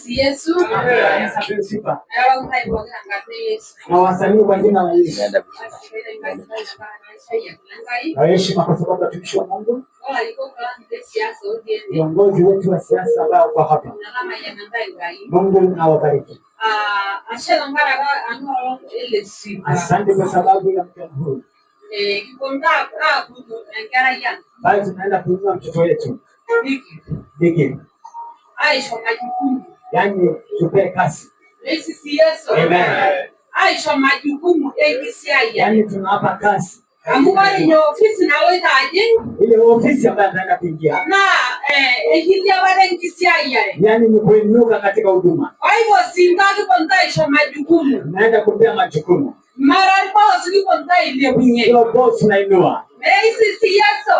Yesu. Na wasanii kwa jina la Yesu. Heshima kwa sababu watumishi wa Mungu. Viongozi wetu wa siasa ambao kwa hapa. Mungu awabariki. Asante kwa sababu ya mtu huyu. Basi tunaenda kuinua mtoto wetu. Diki. Aisha majukumu. Yaani tupe kasi. Amen. Aisha majukumu ABCI. Yaani tunawapa kasi. Ambapo ni ofisi na wewe aje? Ile ofisi ambayo anaenda kuingia. Na hiyo wale ABCI. Yaani ni kuinuka katika huduma. Kwa hivyo sindaki kwa Aisha majukumu. Naenda kupea majukumu. Mara boss liko ile bunye. Ndio boss nainua. Yesu.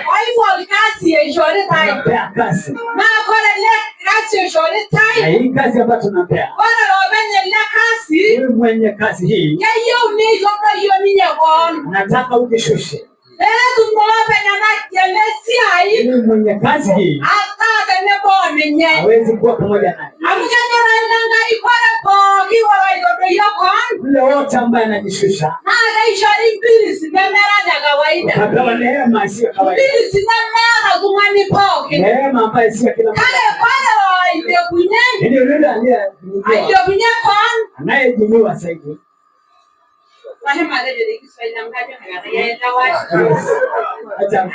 Kwa hivyo kasi ya shule tai. Kasi. Na kwa ile kasi ya shule tai. Hii kasi ambayo tunapea. Bwana robenye ile kasi. Wewe mwenye kasi hii. Yeye ni yoka hiyo ni nyako. Nataka ukishushe. Tumbope na yelesi wewe mwenye kasi hii. Hata tena mwenye. Hawezi kuwa pamoja naye. Amkanya nanga ikora kwa kiwa waido yako. Yule wote ambaye anajishusha. Na ishari mbili simemera kawaida. Kama neema sio kawaida. Mbili simemera kumani poke. Neema ambayo sio kila mtu. Kale pale ile kunye. Ndio yule aliye kunye kwa anayejinyua zaidi. Mahema leo Kiswahili ambacho anaeleza wazi. Acha.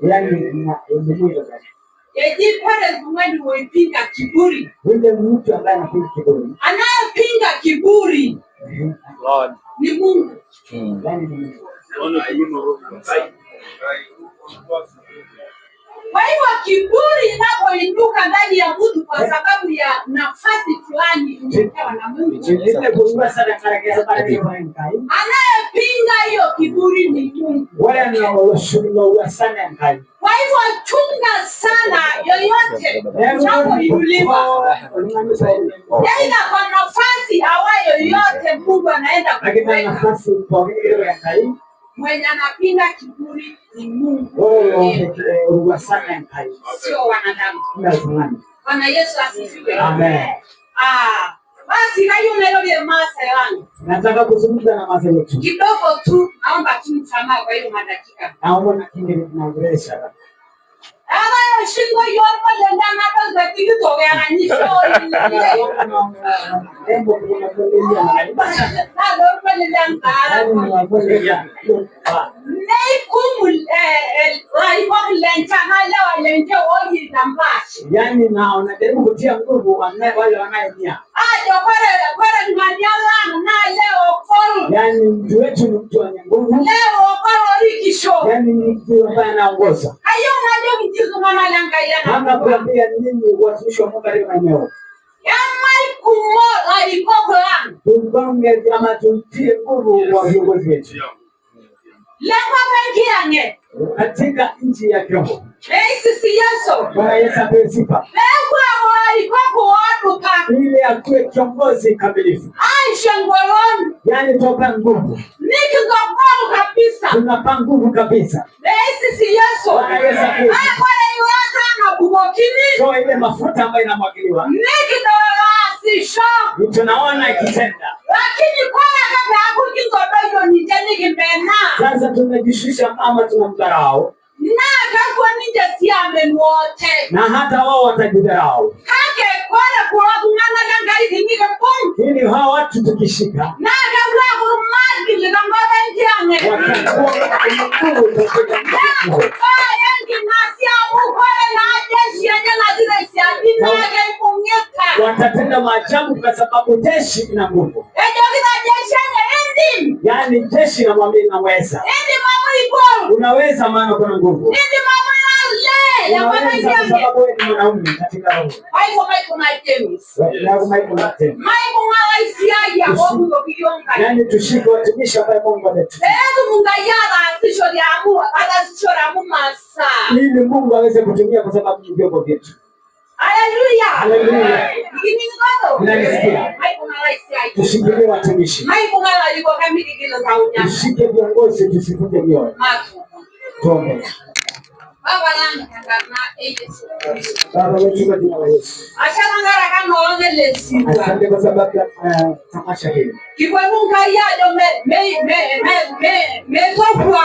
Yaani ndio Eji pale kumwani woipinga kiburi. Yule mtu ambaye anapinga kiburi. Anayepinga kiburi. Lord. Ni Mungu. Kwa hivyo kiburi inapoinuka ndani ya mtu kwa sababu ya nafasi fulani umepewa na Mungu. Anayepinga hiyo kiburi ni Mungu. Kwa hivyo chunga sana yoyote unapoinuliwa. Yaani kwa nafasi awayo yoyote Mungu anaenda kuweka. Mwenye anapinga kiburi ni Mungu. Sio wanadamu. Bwana Yesu asifiwe. Amen. Basi hayo neno ya masa yangu. Nataka kuzungumza na masa yetu. Kidogo tu naomba tumsamaha kwa hiyo madakika. Naomba na kingine tunaongelesha. Shingo yorba lenda na kaza kitu tokea nisho. Embo kuna kulia na ibasa. Na yorba lenda. Nei kumul raiwa lenta na lawa lenta oyi nambashi. Yaani naona demu kutia nguvu wale wanaemia. Kwa nganyala na leo koro. Yaani mtu wetu ni mtu mwenye nguvu. Leo koro likisho. Yaani ni mtu ambaye anaongoza. Ayo unajua kitu kama langa yana. Hata kuambia nini watumishi wa Mungu katika maeneo. Yamai kumo alikoko yangu. Tubange kama tumtie nguvu wa viongozi wetu. Lengo mengi yange. Katika nchi ya Kongo. Sisi Yesu. Bwana Yesu asifiwe. Lengo alikoko watu pa. Ile akue kiongozi kamilifu. Aisha ngoloni. Yaani toka nguvu. Niki ngogoro kabisa. Tunapa nguvu kabisa. Sisi Yesu. Bwana Yesu asifiwe. So ile mafuta ambayo inamwagiliwa. Tunaona ikitenda. Lakini kwa kabla hapo kingodoyo ni jeni kimbena. Sasa tunajishusha ama tunamdharau. Na kwa ninja siame wote. Na hata wao watajidharau. Kake kwa kuangana ngangai kinike pum. Hili hao watu tukishika. Na kabla kurumaki ngamba njiane. Watatenda maajabu kwa sababu jeshi ina nguvu. Yaani jeshi na mwambie naweza. Unaweza maana kuna nguvu. Unaweza kwa sababu wewe ni mwanaume katika roho. Yaani tushike watumishi ambao Mungu ametupa. Ili Mungu aweze kutumia kwa sababu ni vyombo vyetu. Haleluya. Haleluya. Unanisikia? Tushikilie watumishi. Tushike viongozi tusivunje mioyo. Tuombe. Baba yangu kangarna Yesu Kristo. Baba wetu kwa jina la Yesu. Ashana ngara kama ongele siku. Asante kwa sababu ya tamasha hili. Kibwanunga yado me topwa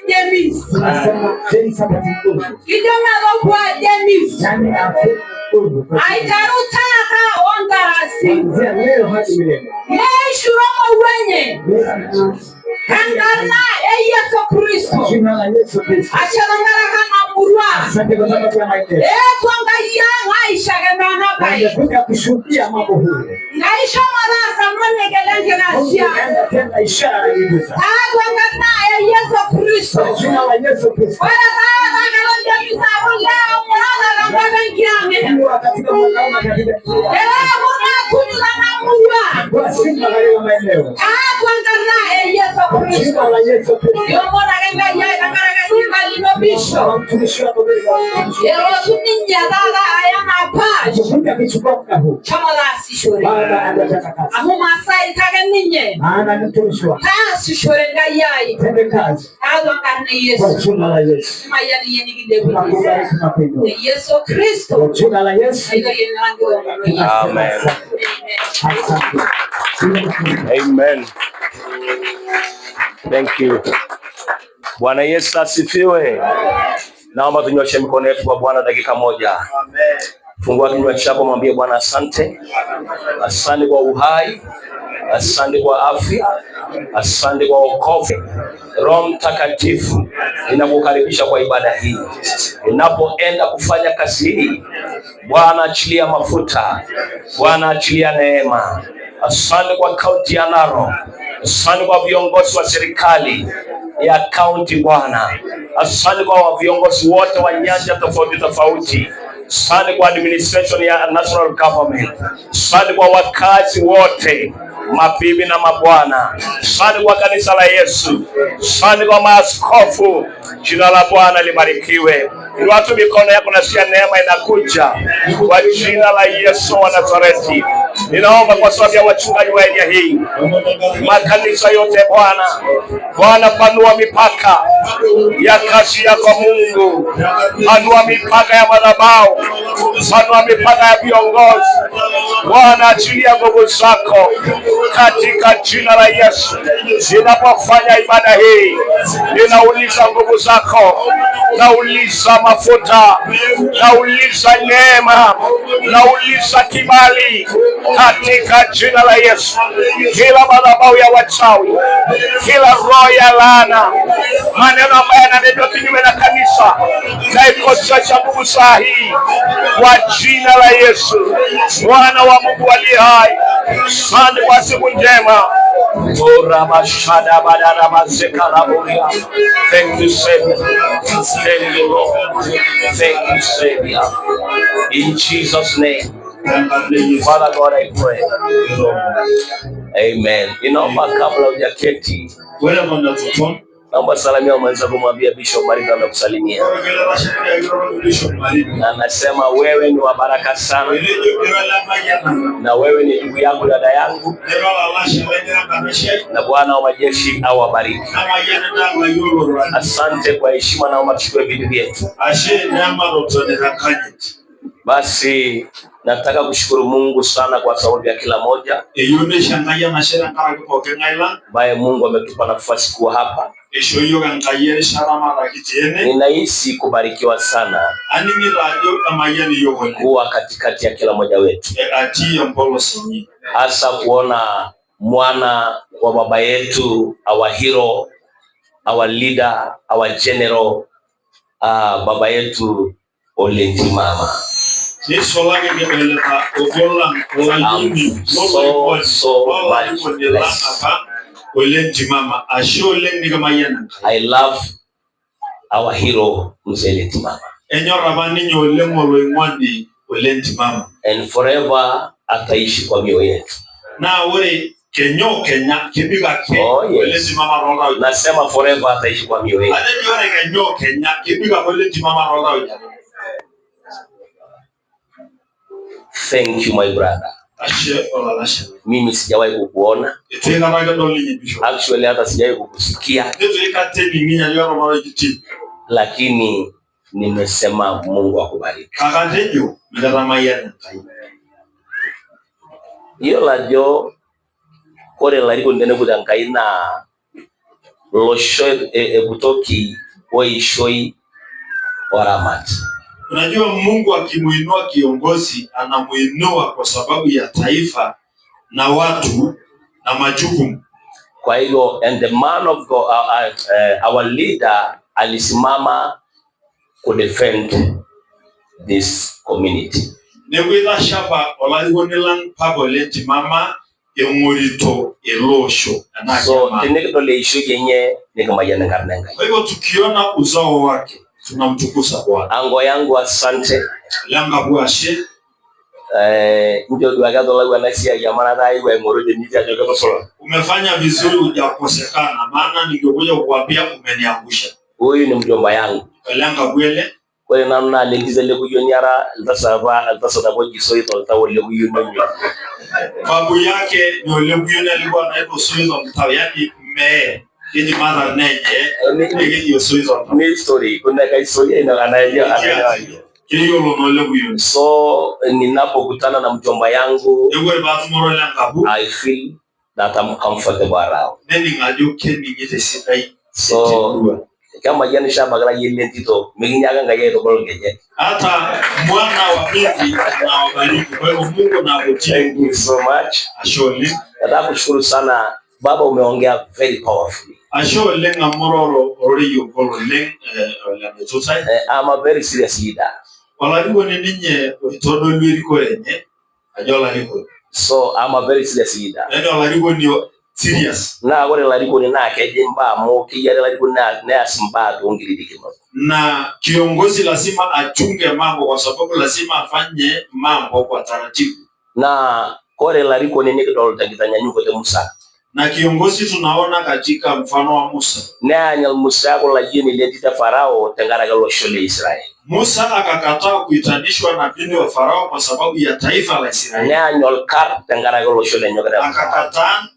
Demis. Asema jeni sabati nguvu. Kijana topwa Demis. Yani afu nguvu. Aitarutaka ondarasi. Nzia leo hadi milele. Yesu roho wenye. Kangarna Yesu Kristo. Jina la Yesu Kristo. Ashana ngara kama asante kwa sababu ya maendeleo. Ningependa kushuhudia mambo haya. Tenda ishara hizo. Jina la Yesu Kristo. Amen. Thank you. Bwana Yesu asifiwe. Naomba tunyoshe mikono yetu kwa Bwana dakika moja. Amen. Fungua kinywa chako, mwambie Bwana asante. Asante kwa uhai, asante kwa afya, asante kwa wokovu. Roho Mtakatifu, ninakukaribisha kwa ibada hii. Ninapoenda kufanya kazi hii, Bwana achilia mafuta, Bwana achilia neema. Asante kwa kaunti ya Narok, asante kwa viongozi wa serikali ya kaunti Bwana, asante kwa viongozi wote wa nyanja tofauti tofauti. Asante kwa administration ya national government. Asante kwa wakazi wote, mabibi na mabwana. Asante kwa kanisa la Yesu. Asante kwa maaskofu. Jina la Bwana libarikiwe. Ni watu mikono yako, nasikia neema inakuja kwa jina la Yesu wa Nazareti. Ninaomba kwa sababu ya wachungaji wa area hii, makanisa yote Bwana. Bwana, panua mipaka ya kazi yako Mungu. Panua mipaka ya madhabahu. Panua mipaka ya viongozi. Bwana, achilia nguvu zako katika jina la Yesu. Ninapofanya ibada hii, ninauliza nguvu zako, nauliza mafuta, nauliza neema, nauliza kibali katika jina la Yesu. Kila madhabahu ya wachawi, kila roho ya laana, maneno ambayo yananenwa kinyume na kanisa, naikosesha nguvu saa hii kwa jina la Yesu. Bwana wa Mungu aliye hai, asante kwa siku njema. Thank you, Savior. Thank you, Lord. Thank you, Savior. In Jesus' name. Father God, I pray. Amen. Inaomba kabla hujaketi, naomba salamia mwanza kumwambia Bishop Mariga amekusalimia. Na anasema wewe ni wa baraka sana. Na wewe ni ndugu yangu, dada yangu. Na Bwana wa majeshi awabariki. Asante kwa heshima, naomba tuchukue vitu vyetu. Basi nataka kushukuru Mungu sana kwa sababu ya kila moja ambaye Mungu ametupa nafasi kuwa hapa. Ninahisi kubarikiwa sana kuwa katikati ya kila moja wetu, hasa kuona mwana wa baba yetu, our hero, our leader, our general, baba yetu Ole Ntimama. I'm so much blessed. I love our hero, Ole Ntimama. And forever ataishi kwa mioyo yetu. Oh, yes. Nasema forever ataishi kwa mioyo yetu. Thank you, my brother. Mimi sijawahi kukuona. Actually hata sijawahi kukusikia. Lakini nimesema Mungu akubariki. Iyo lajo kore lariko ndene kudankai na losho kutoki oishoi oramat. Unajua Mungu akimuinua kiongozi anamuinua kwa sababu ya taifa na watu na majukumu. Kwa hiyo and the man of God, our leader alisimama ku defend this community. Nebwida shaba olaigonilang paboleti mama emorito elosho. So tinekidole ishu yenye nikamayana ngarnenga. Kwa hivyo tukiona uzao wake tunamtukuza Bwana. Ango yangu asante. Langa buashe. Ndio duagadola wanasia ya manadai wa moroje nija joga sola. Umefanya vizuri hujakosekana, maana ningekuja kukuambia umeniangusha. Huyu ni mjomba yangu. Langa bwele. Kwa namna lengizele kuyonyara altasaba boji soito tawole kuyonyo. Babu yake ni ole kuyona alikuwa anaitwa soito mtawa yani me. Kini mara neje nige soito. Ni story kuna kai story ina anaelewa. So ninapokutana na mjomba yangu I feel that I'm comfortable around. So kama jana shabagala yele tito minyaga ngayeto bolgeje hata mwana wa bibi na wabariki. Kwa hiyo Mungu na akutie. Thank you so much. Ashole. Nataka kushukuru sana baba, umeongea very powerfully. Ashole ngamororo oriyo boleng la metosai. I'm a very serious leader. Walaliwo ninye oitodo lwiriko yenye ajola liko. So I'm a very serious leader. Ndio walaliwo ni serious. Na wale laliko ni nake jimba mo kiyale laliko na asimba tungilidikimo. Na kiongozi lazima achunge mambo kwa sababu lazima afanye mambo kwa taratibu. Na kore laliko ni nikidol tangitanya nyuko te Musa. Na kiongozi tunaona katika mfano wa Musa. Na anyal Musa ko la yini lentita Farao tengara galo shole Israeli. Musa akakataa kuitanishwa na pindi wa Farao kwa sababu ya taifa la Israeli. Na anyal kar tengara galo shole nyogara.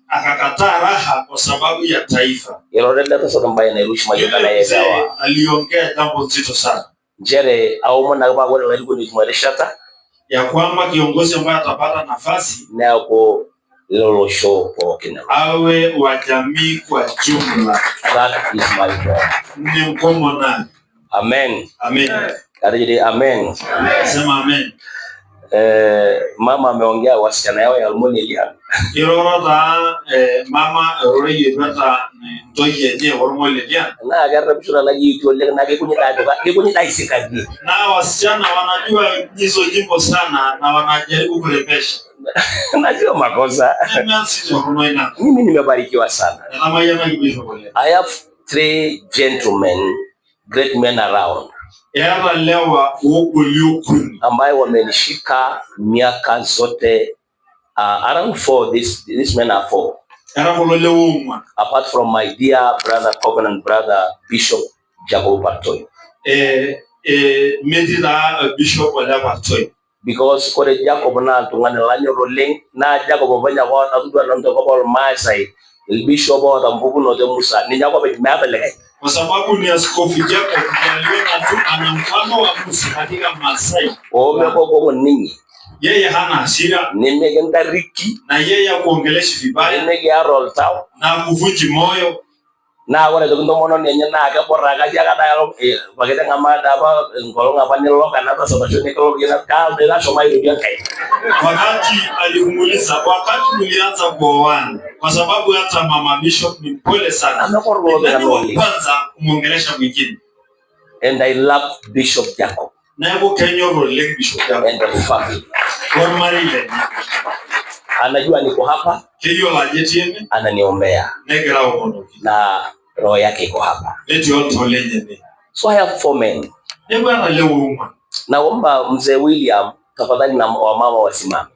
Akakataa raha kwa sababu ya taifa. Yororenda taso mbaya na rushma yokana yegawa. Aliongea jambo nzito sana. Jere au mwana kwa wale laliko ni tumareshata ya kwamba kiongozi ambaye atapata nafasi na ko lolo show kwa kina awe wa jamii kwa jumla. That is my prayer. Ni mkomo na amen. Amen. Kariji amen. Sema amen. Mama ameongea wasichana yao ya Almoni Elian. Irorota mama oreye bata ndoye je Almoni Elian. Na agarra bishura la yitu le na kekunyita isikadi. Na wasichana wanajua hizo jimbo sana na wanajaribu kurembesha. Najua makosa. Mimi nimebarikiwa sana. I have 3 gentlemen, great men around. Ambayo wamenishika miaka zote, around 4, this men are 4. Apart from my dear brother, covenant brother, Bishop Jacob Bartoy. Bishop Bartoy. Because kore Jacob na tungane lanyo roleng na Jacob banya kwa atudwa na mtoko kwa Masai Bishop wa mbuku no de Musa ni Jacob imeapeleka kwa sababu ni askofu Jacob aliona tu ana mfano wa Musa katika Masai. Kwa ninyi yeye hana hasira, nimegenda riki na yeye kuongelesha vibaya, nimege roll tao na kuvunji moyo na wale ndo mono nyenye na ka porraga jaga dialogue bagete ngamada ba ngolo ngapani loka na basa bashoni ko gina ka de la shoma ile kai wakati alimuuliza wakati mlianza kuoana kwa sababu hata mama Bishop ni mpole sana kwanza kumuongelesha mwingine. And I love Bishop Jacob na yako Kenyo role Bishop Jacob and the family kwa marile anajua niko hapa hiyo la jetiene ananiombea negera umono na roho yake iko hapa. So I have 4 men. Naomba mzee William tafadhali na wamama wasimame.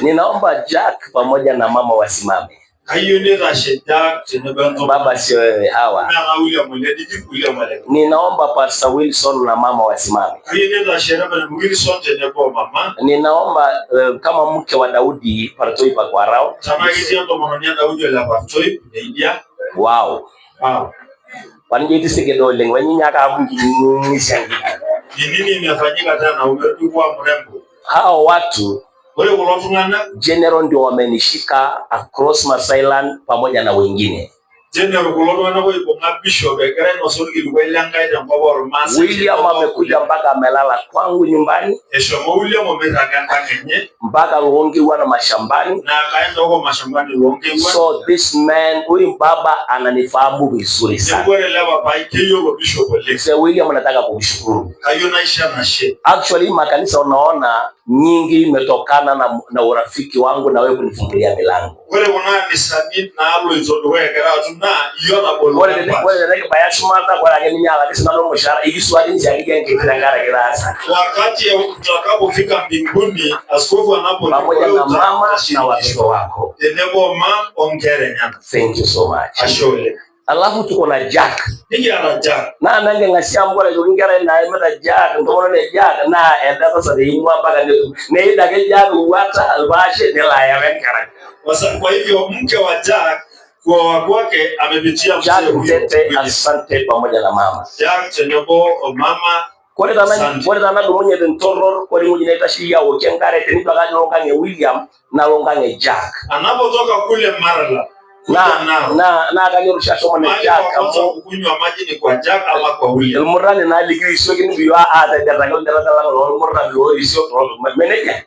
Ninaomba Jack pamoja na mama wasimame. Baba sio wewe hawa. Ninaomba Pastor Wilson na mama wasimame. Ninaomba kama mke wa Daudi Bartoy kwa rao. Wow. Wanjiti sigeno leng wanyaka amungi nisiangi. Nini imefanyika tena umekuwa mrembo? Hao watu general ndio wamenishika across Masailand pamoja na wengine. William amekuja mpaka amelala kwangu nyumbani. Mpaka Ruongi wana mashambani. So this man, huyu baba ananifahamu vizuri sana. Sasa William anataka kumshukuru. Actually makanisa unaona nyingi imetokana na urafiki wangu na wewe kunifungulia milango. Wakati utakapofika mbinguni, askofu pamoja na mama na watoto wako. Thank you so much. Ashole. Alafu tuko na Jack. Na nange ngasiambora jongera na mata Jack, ndono ne Jack na enda sasa imwa mpaka ne dage Jack wata albashe de la ya wenkara. Kwa hivyo mke wa Jack kwa wake amepitia Jack tete asante pamoja na mama. Jack chenyobo mama kwa dana dumunye den toror kwa ni mujina itashi ya ukengare teni bagaji longange William na longange Jack. Anapotoka kule Marala na kanyorusha somo na Jack kunywa maji ni kwa Jack ama kwa William. Murani na ligri sio kini biwa ada darago darago murani lo sio meneja.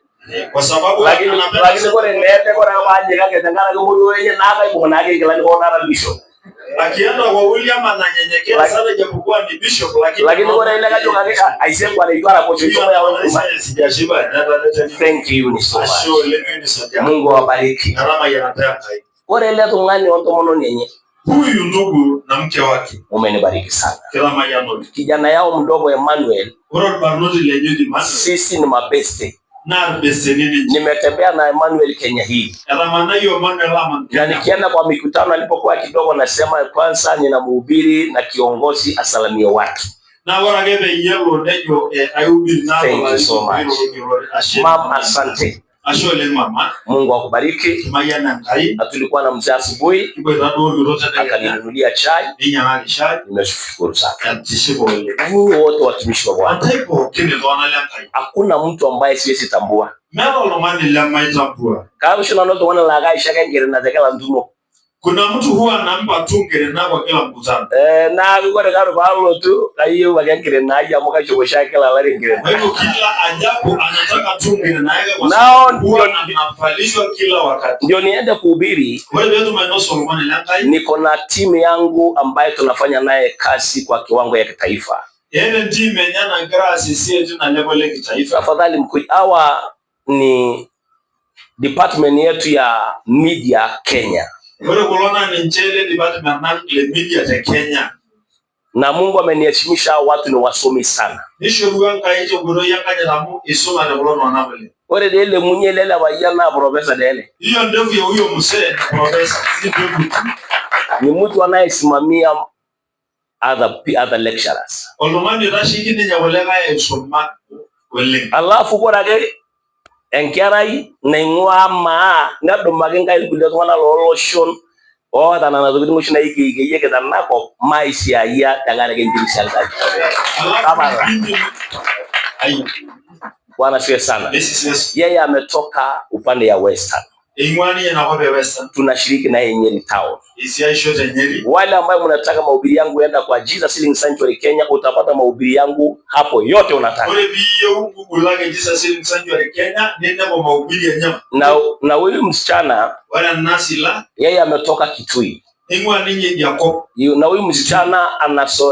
Kwa sababu lakini kwa nende kwa maji kake tangana ngumu wenye na kai bona kake kila kwa nara bishop. Akienda kwa William ananyenyekea sana japokuwa ni bishop lakini kwa ile kajo kake aise kwa ile itwara kwa chochote ya wangu. Sijashiba. Thank you so much. Mungu awabariki. Alama yanataka. Kwa ile tungani watu mono nyenye. Huyu ndugu na mke wake umenibariki sana. Kila yano. Kijana yao mdogo Emmanuel. Sisi ni mabeste. Nimetembea na Emmanuel Kenya hii. Na nikienda kwa mikutano alipokuwa kidogo nasema kwanza ninamhubiri na kiongozi asalamie watu. Thank you so much. Mama asante. Mungu akubariki. Na tulikuwa na mzee asubuhi akaninunulia chai. Nimeshukuru sana. Na nyinyi wote watumishi wa Bwana. Hakuna mtu ambaye siwezi tambua. Kama shina noto wana lagai shaka ngere na dekala ndumo. Kuna mtu huwa anampa tu ngerena kwa kila mkutano. Na kwa karo balo tu kaiyo wa ngerena ya moka choko shaka la wale ngerena. Kwa hivyo kila ajabu anataka tu ngerena yake kwa sababu anafalishwa kila wakati. Ndio niende kuhubiri. Niko na timu yangu ambayo tunafanya naye kazi kwa kiwango ya kitaifa. Yeye ndiye menyana grasi sisi na level ya kitaifa. Tafadhali mkuu hawa ni department yetu ya media Kenya. Kenya. Na Mungu ameniheshimisha watu ni wasomi sana. Ore dele munye lela wayana profesa dele. Hiyo ndio huyo mzee profesa. Ni mtu anayesimamia other lecturers. Alafu kwa enkerai naing'ua maa ngadumaki nkai kulie tung'anak looloshon oota nena tokitin oshi naigiegieki tenakop maisiayia tenkaraki entirisian kaji. Bwana asifiwe sana. Yeye ametoka upande ya Western. Tunashiriki na yeye Nyeri Town. Wale ambao mnataka mahubiri yangu enda kwa Jesus Healing Sanctuary Kenya, utapata mahubiri yangu hapo yote unataka. Na huyu msichana yeye ametoka Kitui. Na huyu msichana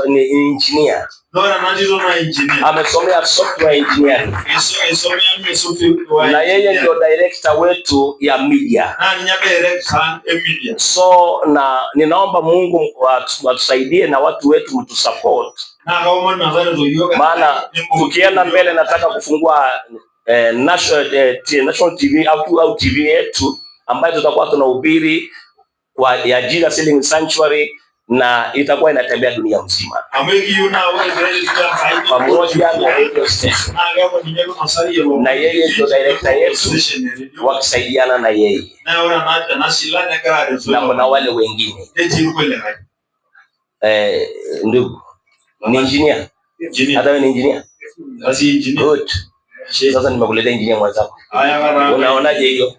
ni engineer. Amesomea software engineering. Na yeye ndio director wetu ya media. So na ninaomba Mungu watusaidie na watu wetu mtu support. Maana tukienda mbele nataka kufungua national TV au TV yetu ambayo tutakuwa tunahubiri kwa ya Jesus Healing Sanctuary na itakuwa inatembea dunia mzima. Pamoja na radio station. Na yeye ndio director yetu wakisaidiana na yeye. Na wale wengine. Ndugu ni engineer. Hata wewe ni engineer? Basi engineer. Good. Sasa nimekuletea engineer mwenzako. Unaonaje hiyo?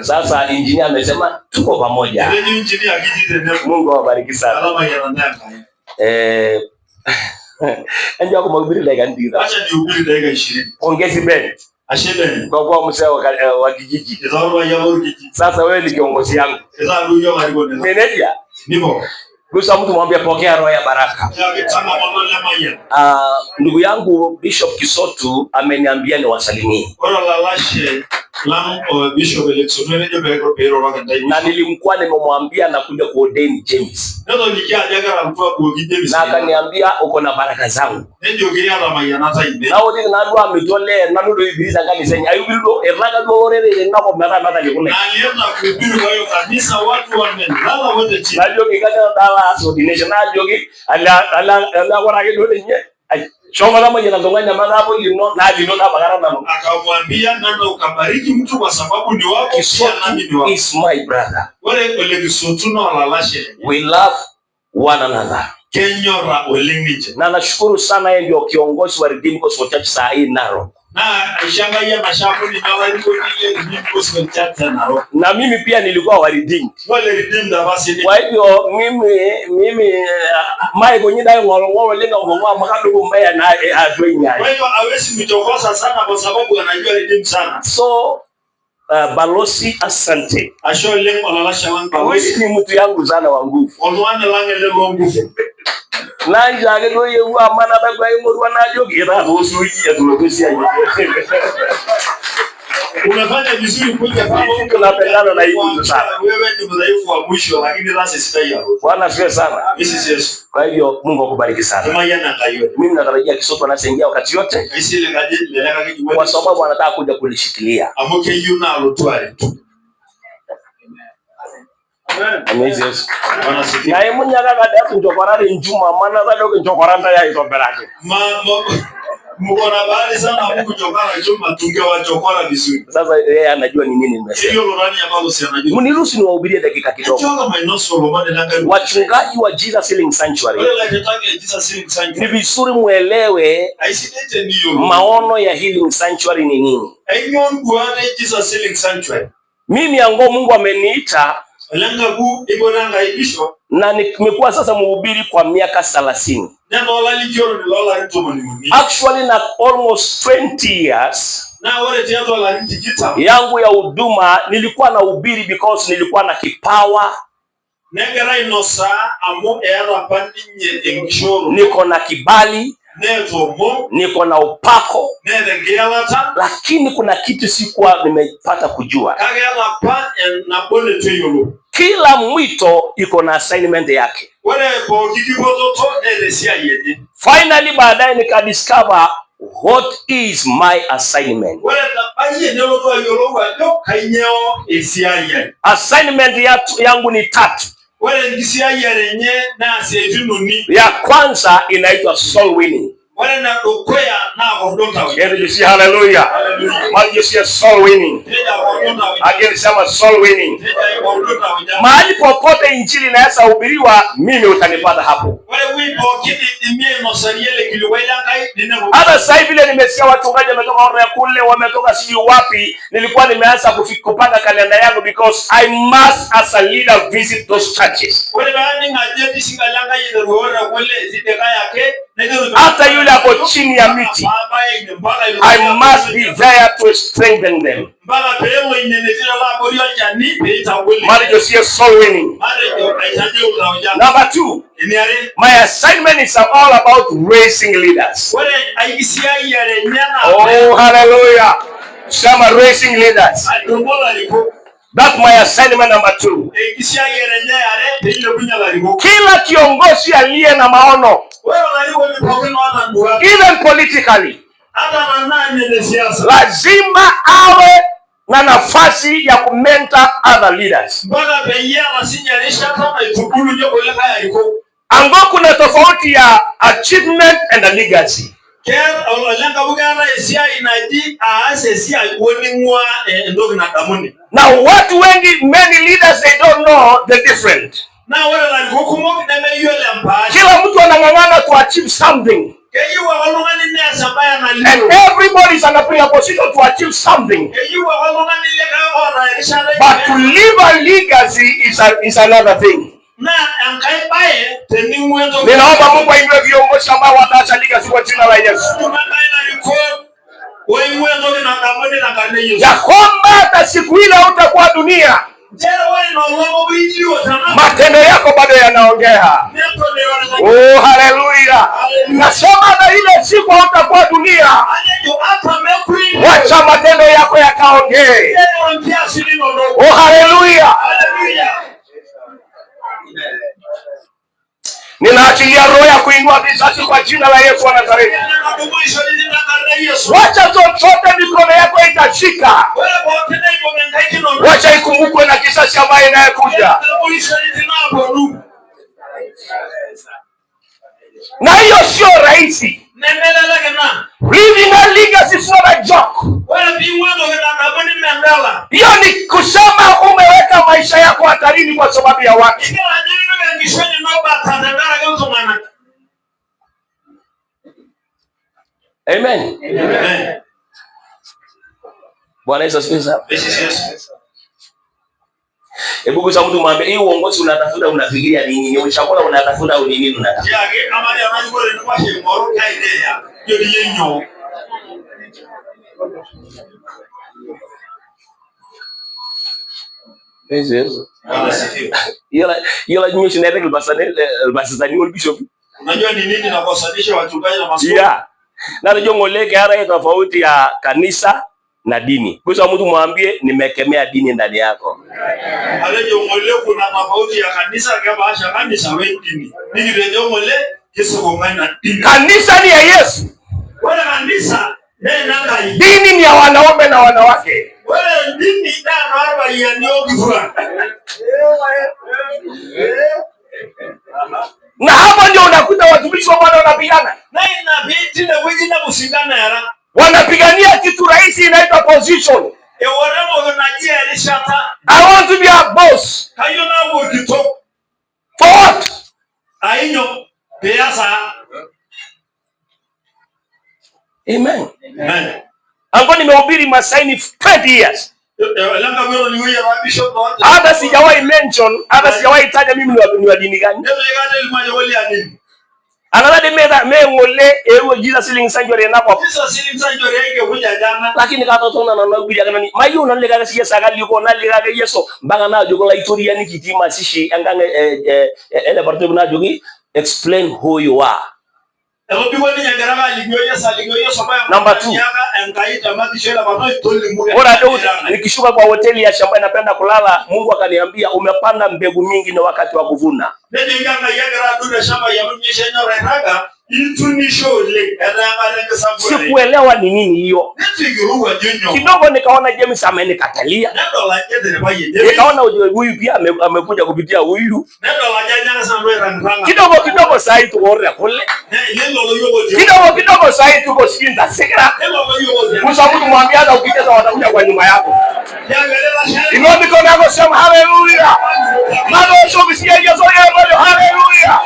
Sasa engineer amesema tuko pamoja. Mungu awabariki sana. Ndio kwa mahubiri dakika ndira. Acha nihubiri dakika 20. Ongezi Ben. Ashebe. Kwa mzee wa kijiji. Sasa wewe ni kiongozi yangu. Meneja. Nipo. Gusa mtu mwambie pokea roho ya baraka. Ndugu yangu Bishop Kisotu ameniambia niwasalimie. Na nilimkuwa nimemwambia nakuja kuordain James. Na akaniambia uko na baraka zangu. Na wote nalua ametole na nudo ibiliza kanisa. Ayubildo eranga dorere na kwa mata nikule. Alienda kuhubiri kwa hiyo kanisa watu wamelala wote chini. Najua kikaja dawa ordination najua ala kwa rage dole nye. Shoma kama jina ngonganya maana hapo lino na lino na bagara na akamwambia nenda ukabariki mtu kwa sababu ni wako pia nami ni wako. Is my brother. Wale ole Kisotu na walalashe. We love one another. Kenyora olingiche. Na nashukuru sana yeye ndio kiongozi wa Redeemed Gospel Church saa hii Narok. Na aishangaia mashafu ni na waliko ni Redeemed Gospel Church Narok. Na mimi pia nilikuwa wa Redeemed. Wale Redeemed basi ni. Kwa hivyo mimi mai kwenye dayo ngolongo lenga ngomwa makadu mbaya na adwenya. Kwa hivyo hawezi mchokoza sana kwa sababu anajua Redeemed sana. So Balozi asante. Ashole olalasha wangu. Hawezi ni mtu yangu sana wa nguvu. Olwane lange le nguvu. Nanja ageno yewu amana bagwa imuru wanajogira usuji atulokusia hiyo. Unafanya vizuri kuja hapo tunapendana na hiyo sana. Wewe ni mdhaifu wa mwisho lakini rasi sitai hapo. Bwana siwe sana. This is Kwa hivyo Mungu akubariki sana. Kama yana kayo. Mimi natarajia Kisotu anaingia wakati yote. Isile ngaje leleka kijibu. Kwa sababu anataka kuja kulishikilia. Amoke yuna alotwari. Amazing. Na imunyaka kada kunjokorari njuma mana bado kunjokoranda ya itoberake. Mkona bali sana Mungu chokora njuma tunge wa chokora vizuri. Sasa yeye anajua ni nini nimesema. Hiyo lorani ambalo si anajua. Mniruhusu niwahubirie dakika kidogo. Wachungaji wa Jesus Healing Sanctuary. Ni vizuri muelewe maono ya Healing Sanctuary ni nini. Mimi ango Mungu ameniita na nimekuwa sasa mhubiri kwa miaka 30. Actually na almost 20 years yangu ya huduma nilikuwa na hubiri because nilikuwa na kipawa. Niko na kibali, niko na upako, lakini kuna kitu sikuwa nimepata kujua. Kila mwito iko na assignment yake. Finally baadaye nikadiscover what is my assignment. Assignment yangu ni 3. Ya kwanza inaitwa soul winning. Hallelujah. Hallelujah. Soul winning. Again sema soul winning. Mahali popote injili inaweza hubiriwa, mimi utanipata hapo. Hata sasa hivi nimesikia wachungaji wametoka Oraya kule, wametoka sijui wapi. Nilikuwa nimeanza kupanga kalenda yangu because I must as a leader visit those churches. Hata yule hapo chini ya miti, I must be there to strengthen them. Marriage is soul winning. Number 2, my assignment is all about raising leaders. Oh, hallelujah. Some are raising leaders. That's my assignment number 2. Kila kiongozi aliye na maono, even politically, lazima awe na nafasi ya kumenta other leaders. Ango kuna tofauti ya achievement and a legacy. Now watu wengi, many leaders, they don't know the difference. Kila mtu anang'ang'ana to achieve something. And everybody is in a position to achieve something. But to leave a legacy is another thing. Ninaomba Mungu ainue viongozi ambao wataacha legacy kwa jina la Yesu. Ya kwamba hata siku ile utakuwa dunia, matendo yako bado yanaongea. Oh, haleluya. Nasema na ile siku utakuwa dunia, wacha matendo yako yakaongee. Oh, haleluya. Ninaachilia roho ya kuinua vizazi kwa jina la Yesu wa Nazareti. Wacha chochote mikono yako itashika, wacha ikumbukwe na kizazi ambaye inayekuja. Na hiyo sio rahisi. Living a legacy is not a joke. Hiyo ni kusema umeweka maisha yako hatarini kwa sababu ya watu. Amen. Amen. Bwana Yesu asifiwe. Hebu kwa mtu mwambie, hii uongozi unatafuta unafikiria nini? Ni uchakula unatafuta au nini unatafuta? Yala nyinyi shinareke albasani bishop. Unajua ni nini nakosalisha wachungaji na maskofu? Yeah. Na ndio ngoleke hara tofauti ya kanisa na dini. Kwa sababu mtu mwambie nimekemea dini ndani yako. Alejo ngole kuna tofauti ya kanisa kama asha kanisa wewe dini. Nini ndio ngole Yesu kuungana dini. Kanisa ni ya Yesu. Wala kanisa nanga hii. Dini ni ya wanaume na wanawake. Wala dini ndio harba ya nyogiwa. Na hapa ndio unakuta watumishi wa Bwana wanapigana. Na inabidi na wewe na kusingana yara. Wanapigania kitu rahisi inaitwa position. I want to be a boss. For what? Amen. Amen. Ambapo nimehubiri Masaini 20 years. Hata sijawahi mention, hata sijawahi taja mimi ni wa dini gani. Another me ngole ewo Jesus siling sanjore nako. Jesus siling sanjore yake kuja jana. Lakini katotona na nakuja kana ni mayu na lega siya sagali ko na lega Yesu mbanga na jogo la historia ni kitima sishi anganga ele parto na jogi explain who you are. Elo bigo ni nyangara aligyo Yesu baya. Number 2. Enkaita matishela bato tolimure. Bora leo nikishuka kwa hoteli ya shamba napenda kulala, Mungu akaniambia umepanda mbegu mingi na wakati wa kuvuna. Ndio nganga yagara duda shamba ya mnyesha nyora raga itunisho ile ana sababu. Sikuelewa ni nini hiyo. Kidogo nikaona James amenikatalia. Nikaona huyu pia amekuja kupitia huyu. Kidogo sasa tuore kule. Kidogo sasa tuko shinda sekra. Msabu kumwambia hata ukicheza watakuja kwa nyuma yako. Inua mikono yako sema haleluya. Madosho bisia Yesu haleluya.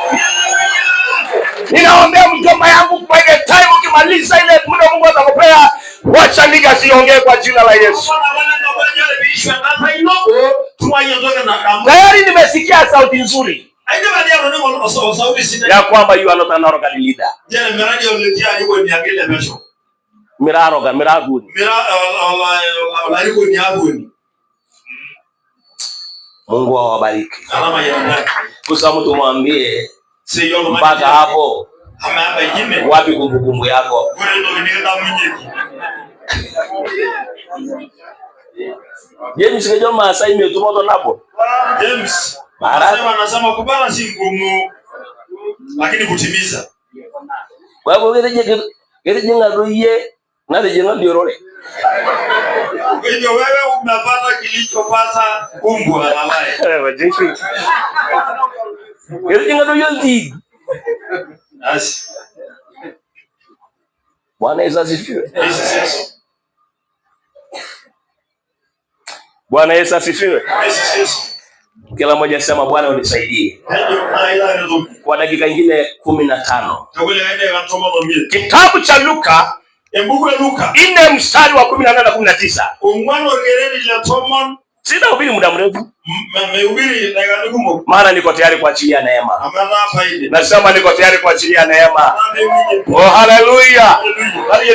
Ninaombea mjomba yangu kwa ile time ukimaliza ile muda Mungu atakupea, wacha legacy iongee kwa jina la Yesu. Tayari nimesikia sauti nzuri ya kwamba you are not an arrogant leader. Mungu awabariki. Kusa mtu mwambie mpaka hapo wapi kumbukumbu yako? James kejo Maasai imetumoto napo. James anasema kubala si ngumu lakini kutimiza. Kwa hivyo wewe jenga roye na jenga diorole. Hivyo wewe unapata kilichopata umbwa alaye. Wewe Jesu. Wewe jenga roye ndi. Asi. Bwana Yesu asifiwe. Yes. Bwana Yesu asifiwe. Yes. Kila mmoja sema Bwana unisaidie. Kwa dakika nyingine 15. Kitabu cha Luka, ine mstari wa 18 na 19. Sina ubiri muda mrefu. Maana niko tayari kuachilia neema. Nasema niko tayari kuachilia neema. Oh, haleluya.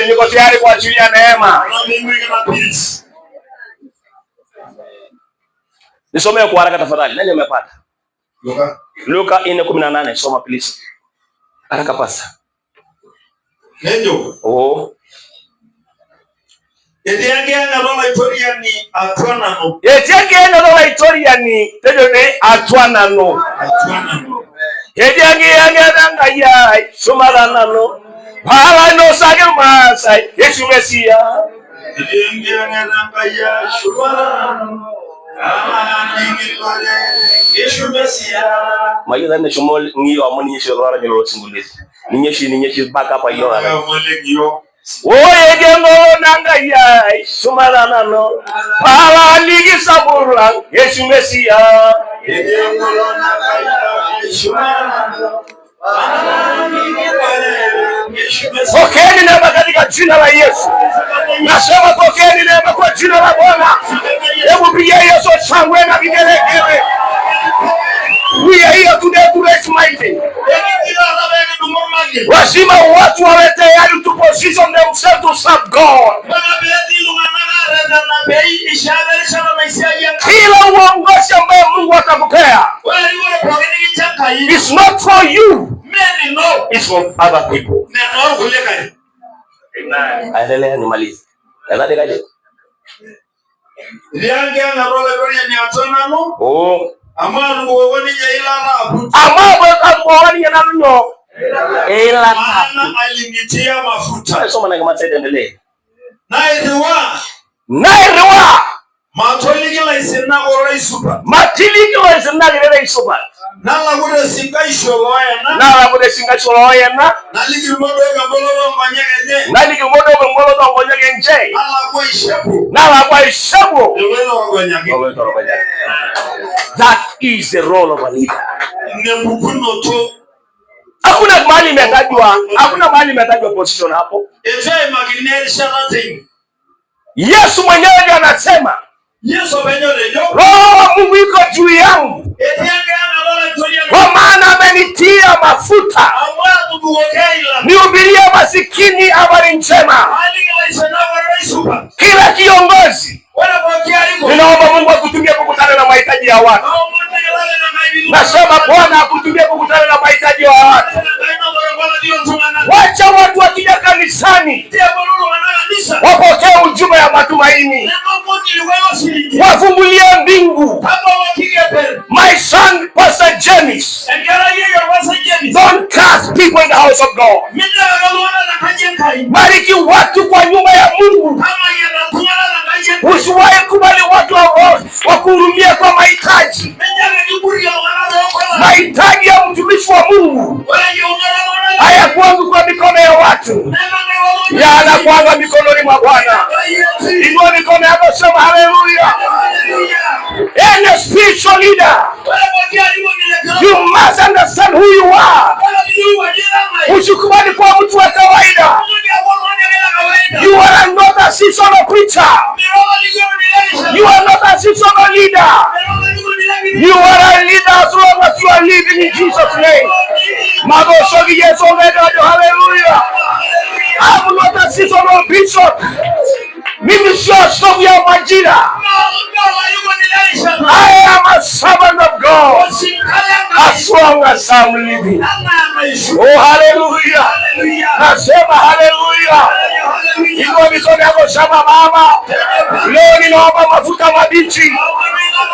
Niko tayari kuachilia neema. Nisomee kwa haraka tafadhali. Nani amepata? Luka 4:18, soma please. Haraka pasa. Ndio. Oh. Etiange na rola historia ni atwanano. Etiange nanga ya sumaranano. Hala no sage masai Yesu Mesia. Etiange nanga ya sumaranano. Yesu Mesia. Mayo dane shumol ngiyo amoni Yesu rora nyoro singulisi. Ninyeshi baka pa yo ala. Oye gengo nanga ya sumarana no pala ligi sabura Yesu Mesia. Gengo nanga ya sumarana no pala ligi Yesu Mesia. Pokeni neema katika jina la Yesu. Nasema pokeni neema kwa jina la Bwana. Hebu pigia Yesu shangwe na vigelegele. We are here today to raise mighty. Lazima watu wawe tayari to position themselves to serve God. Kila uongozi ambaye Mungu atakupea, it's not for you, it's for other people. Aendelea nimalize. Oh. Amaru woni yailala abuti. Woni yananyo. Maana alinitia mafuta. Soma na kama endelee. Nairwa. Matoliki isina ora super. Matoliki isina gira super. Nala gure singa isholoya na. Naligi modo ngolo ngonyege nje. Nala kwa ishabu. That is the role of a leader. Hakuna mahali imetajwa position hapo. Yesu mwenyewe ndiye anasema, Roho wa Mungu yuko juu yangu, kwa maana amenitia mafuta nihubirie masikini habari njema. Kila kiongozi, ninaomba Mungu akutumie kukutana na mahitaji ya watu. Nasema Bwana akutumie kukutana na mahitaji ya watu. Wacha watu wakija kanisani wapokee ujumbe ya matumaini, wafungulie mbingu. My son Pastor James, don't cast people in the house of God. Bariki watu kwa nyumba ya Mungu. Usiwahi kubali watu wakuhurumia kwa mahitaji ya mtumishi wa Mungu. Hayakuangu kwa mikono ya watu, yanakuanga mikononi mwa Bwana. Inua mikono yako, sema haleluya. Any spiritual leader, you must understand who you are. Usikubali kwa mtu wa kawaida. You are not a seasonal preacher. You are not a seasonal leader. You are a leader as long as you are living in Jesus' name. Hallelujah. I'm not a seasonal bishop. Mimi sio askofu ya majira. I am a servant of God as long as I'm living. Oh, hallelujah. Nasema hallelujah. Inua mikono yako, sema Baba, leo ninaomba mafuta mabichi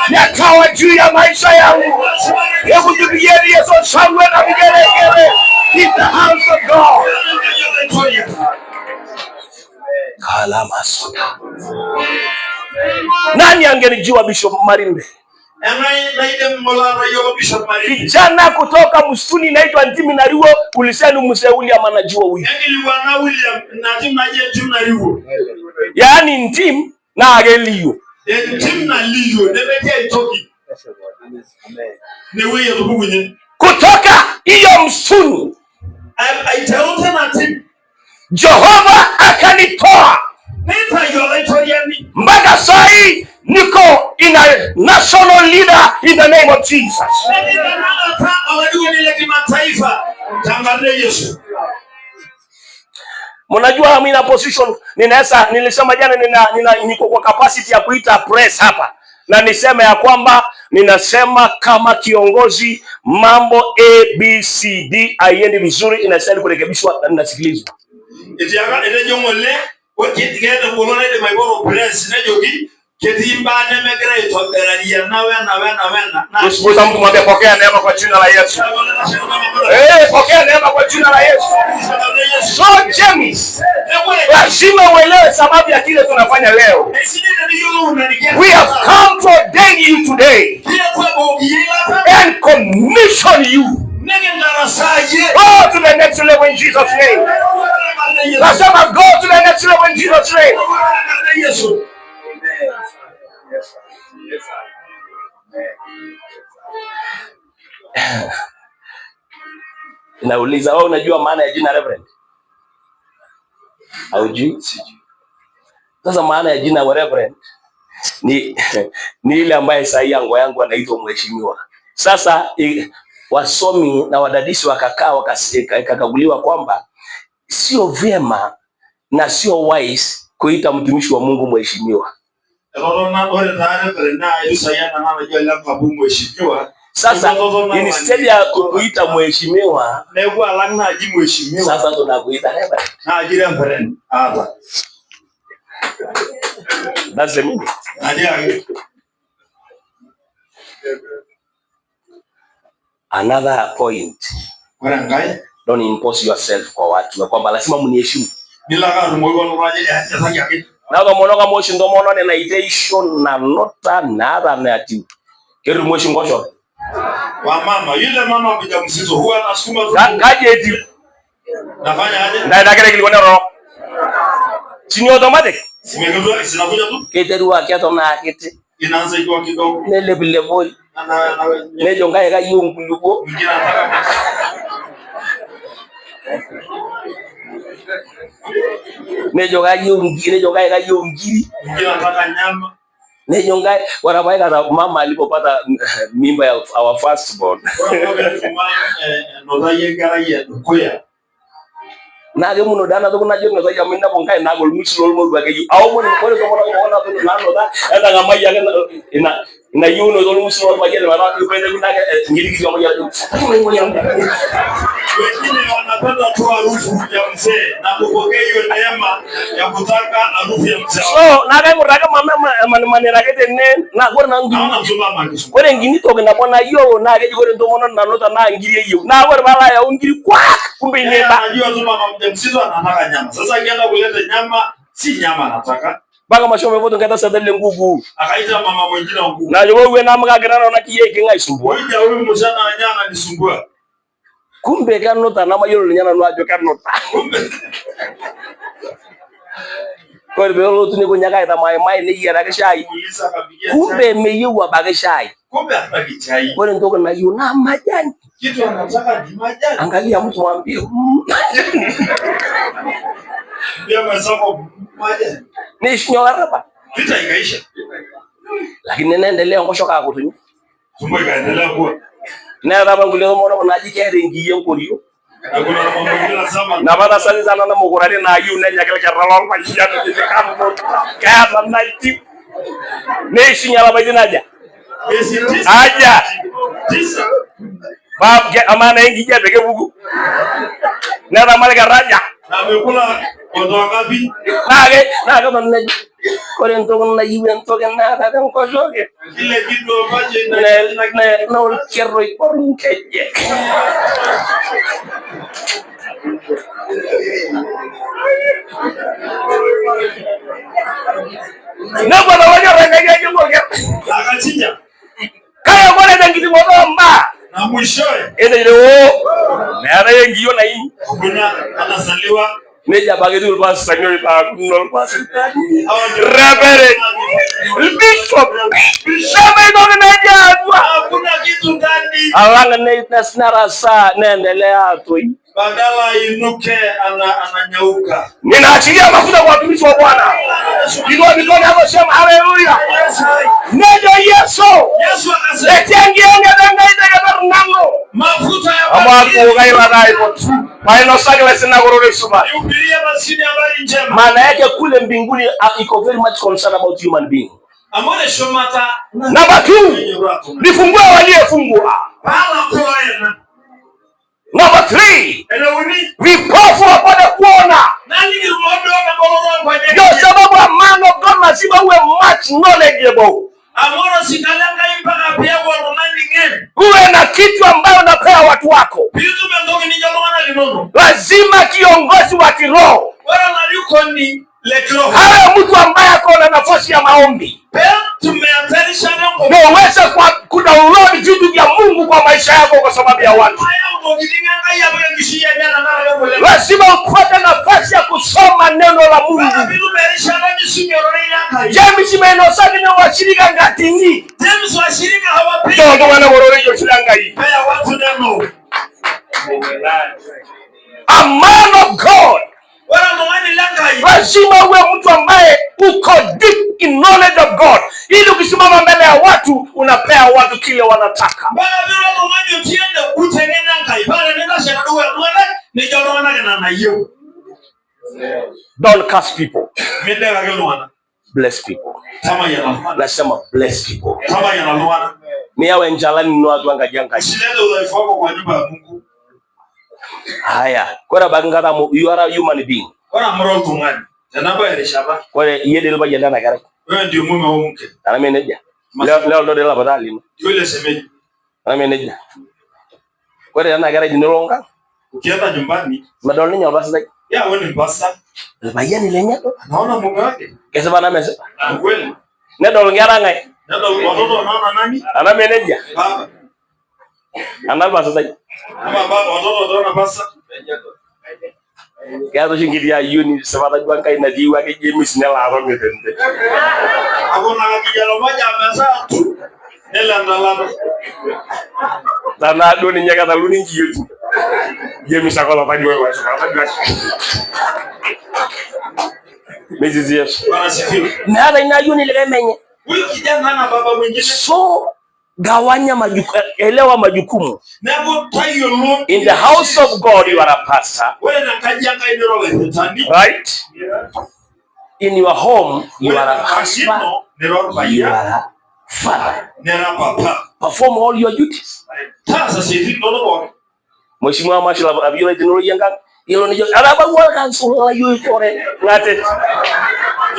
yakawa juu ya maisha yangu. Hebu tupigieni Yesu shangwe na vigelegele in the house of God. Kalamasuta. Nani angenijua Bishop Marimbe? Kijana kutoka msituni naitwa Ntimi Nariwo, ulisema mzee William anajua huyu. Yaani Ntim na Ageliyo. Ntim na Liyo, nebetia itoki. kutoka hiyo msuni Jehova akanitoa mpaka saa hii niko in a national leader in the name of Jesus. Mnajua mimi na position nilisema jana niko kwa capacity ya kuita press hapa, na niseme ya kwamba ninasema kama kiongozi mambo ABCD haiendi vizuri, inastahili kurekebishwa na ninasikilizwa. Usipoza mtu mwambie pokea neema kwa jina la Yesu. Pokea neema kwa jina la Yesu. So James, lazima uelewe sababu ya kile tunafanya leo. We have come to ordain you today and commission you. Go to the next level in Jesus' name. Lazima go to the next level in Jesus' name. Nauliza, wewe unajua maana ya jina Reverend? Haujui? Sasa maana ya jina Reverend ni ile ambaye saa yangu anaitwa mheshimiwa. Sasa wasomi na wadadisi wakakaa wakakaguliwa kwamba sio vyema na sio wise kuita mtumishi wa Mungu mheshimiwa. Sasa instead ya kukuita mheshimiwa, sasa tunakuita Reverend. That's the meaning. Another point. Don't impose yourself kwa watu. Kwamba lazima mniheshimu. Na kama unaona moshi ndo unaona na intention na nota na ara na ati. Kero moshi ngosho. Wa mama, yule mama mjamzito huwa anasukuma tu. Kaje eti. Nafanya aje? Na kile kilikuwa roho. Sini automatic. Simegundua zinakuja tu. Keteru akiato na akete. Inaanza ikiwa kidogo. Nele bile boy. Nejo ngaye ga yungulugo. Mwingine anataka nejo ngaye ga yungiri. Mwingine anataka nyama. Nejo ngaye wanabaika na mama alipopata mimba ya our first born. Na gemu no dana to kuna jengo za ya minna bonkai na gol musu lol mo bagay aw mo ni ko to mo na to na no da eta nga maya ina yuno to musu lol bagay na ko pende kuna ngiri kitu mo ya wengine wanapenda tu harufu ya mzee na kupokea hiyo neema ya kutaka harufu ya mzee. So na ga muraga mama manera kete ne na ko na ngiri ko ngini to na bona yo na ga ko to mo na no ta na ngiri yo na ko bala ya ngiri kwa kumbe ne ba najua tu mama mjamzito anataka nyama. Sasa akienda kuleta nyama, si nyama anataka. Baka mashome voto ngata sadale nguvu. Akaita mama mwingine wa nguvu. Na yo wewe na mga gana na kiye kinga isumbua. Wewe huyu mjana nyana nisumbua. Kumbe kano ta na mayolo nyana no ajo kano ta. Kwa hivyo leo tuniko nyaka ita mai ni yara ke shai. Kumbe meyewa baga shai. Kumbe ataki chai. Kwa ndio kuna yuna majani. Kitu anataka ni majani. Angalia mtu mwambie. Ndio mazako majani. Ni shinyo araba. Vita ikaisha. Lakini nendelea ngoshoka kutunyi. Tumbo ikaendelea kuwa. Na raba ngulio mona manaji kere ngiye ngoliyo. Na bada sali sana na mugurari na yu na nyakele karalol pa yano de kambo. Kaya na iti. Ne shinyo araba dinaja. Aja. Bab ke amana ingi jabe ke bugu. Na ramal garaja. Na mekula odo ngapi? Na ga man na koren to na yiwen to ke na ta ko joge. Ile kitu baje na no kerro iporun keje. Na bana wajo renga ke ngoge. Akachinja. Kaya bwana dangiti motomba. Na mwishoe. Ende leo. Na yengi yo na hii. Kuna anazaliwa Neja bagitul pas sanyo ita kunol pas. Reverend Bishop Shame ndo neja tu. Hakuna kitu ndani. Alanga neita snarasa naendelea tu. Badala inuke ananyauka. Ninaachilia mafuta kwa watumishi wa Bwana. Inua mikono yako sema haleluya. Ndio Yesu. Yesu akasema Etengienge dangaita kama nango. Mafuta ya Amaku gaiwa daipo. Maana sagala sina gorore suma. Yubilia masini habari njema. Maana yake kule mbinguni iko very much concerned about human being. Amone shomata. Number 2. Nifungue waliofungwa. Bala koena. Number 3. Vipofu wapate kuona. Ndio sababu a man of God lazima uwe much knowledgeable. Uwe na kitu ambayo unapea watu wako. Lazima kiongozi wa kiroho hawe mtu ambaye ako na nafasi ya maombi. Ndio uweze kudownload vitu vya Mungu kwa maisha yako kwa sababu ya watu. Lazima upate nafasi ya kusoma neno la Mungu. James menosani na washirika ngatingi. James washirika hawapigi. Ndio wana wororejo shiranga hii. A man of God. Lazima uwe mtu ambaye uko deep in knowledge of God. Ili ukisimama mbele ya watu unapea watu kile wanataka. Don't curse people. Bless people. Nasema bless people. Ni yawe njalani ni watu angajanga. Haya, kwa bagangara you are a human being. Kwa yede lo bagenda na gara. Wewe ndio mume au mke. Ana meneja. Leo ndo la badali. Yule semeji. Ana meneja. Kwa yana gara dinolonga. Ukienda nyumbani, madolini nyamba sasa. Ya wewe ni pasta. Bayani lenya to. Naona mume wake. Kesa bana mese. Kweli. Ne dolongera ngai. Ndio watoto wanaona nani? Ana meneja. Baba. Ana basa sasa. Baba watoto wanaona pasta. Kaya shingiri ya yuni sabata jua kai na diwa ke James ne la ro ngende. Ako na kijana mmoja amezaa tu. Nela ndalalo. Dana do ni nyaka ta luni njiyetu. James akola pa diwa wa sabata. Mezi Yesu. Bwana sifiwe. Na hata ina yuni ile menye. Huyu kijana ana baba mwingine. So gawanya majukumu, elewa majukumu. In the house of God you are a pastor. Right? In your home you are a husband. You are a father. Perform all your duties. Mheshimiwa Mashila abiyole dinoro yanga. Ilo nijo alaba kwa kansula yu kore ngate.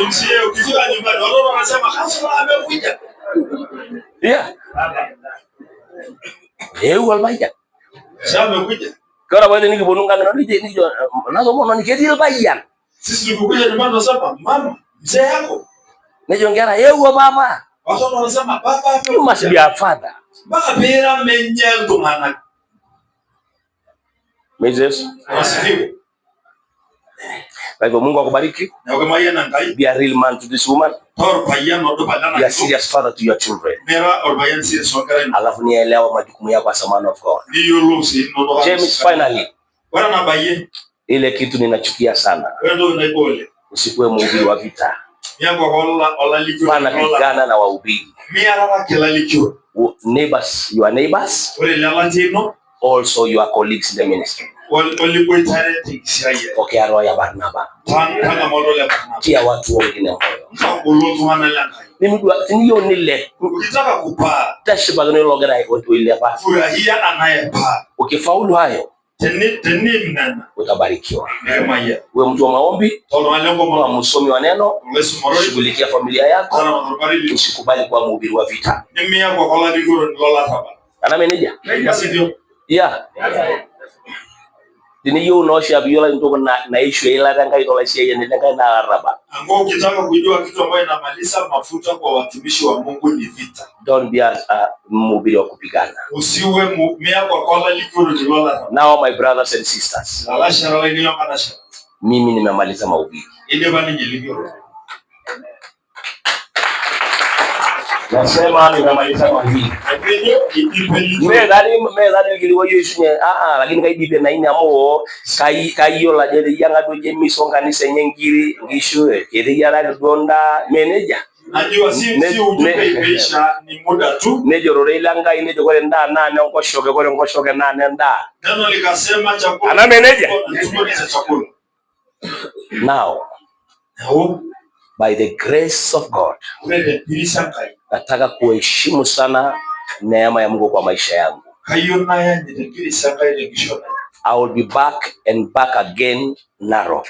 Msie ukizua nyumbani watoto wanasema kansula amekuja. Yeah. Walbaya. Shamba kuja. Kora bwana niki bonunga ngana nijo nazo mwana niketi albaya. Sisi tulikuja nyumbani tunasema mama mzee yako. Nijo ngara mama. Watoto wanasema baba you must be a father. Baka pera menyengo mana. Moses. Asifiwe. Kwa hivyo Mungu akubariki. Na kama yeye anangai. Be a real man to this woman. Be a serious father to your children. Alafu nielewa majukumu yako as a man of God. James, finally. Ile kitu ninachukia sana. Usikuwe mhubiri wa vita. Bana pigana na wahubiri. Neighbors, your neighbors. Also your colleagues in the ministry. Okay, roho ya Barnaba. Kia watu wengine moyo. Niyo nile. Ukitaka kupaa. Tashiba gani logera watu ile hapa. Furahia anayepaa. Ukifaulu hayo. Teni mnana. Utabarikiwa. Neema ya. Wewe mtu wa maombi. Wewe msomi wa neno. Shughulikia familia yako. Usikubali kuwa mhubiri wa vita. Nimea kwa kola digoro lola hapa. Ana meneja? Ndio. Yeah. Dini yo no sha biola ndo na issue ila tanga itola sia yene tanga na araba. Ango ukitaka kujua kitu ambayo inamaliza mafuta kwa watumishi wa Mungu ni vita. Don't be a mhubiri wa kupigana. Usiwe mmea kwa kola ligoro ni lola. Now my brothers and sisters. Alasha roho ni manasha. mimi nimemaliza mahubiri. Nasema nimemaliza mahubiri. Mezani kiliwa yushunye lakini kaidipe na ini amo kayo la jeli yanga doje misonga ni senyengiri ngishwe kile yara donda manager. Najua si ujumbe imeisha, ni muda tu. Nejorore ilanga inejo kore nda nane ngoshoke nane nda. Neno likasema chakula. Ana manager. Chakula. Now, by the grace of God, nataka kuheshimu sana neema ya Mungu kwa maisha yangu. I will be back and back again Narok.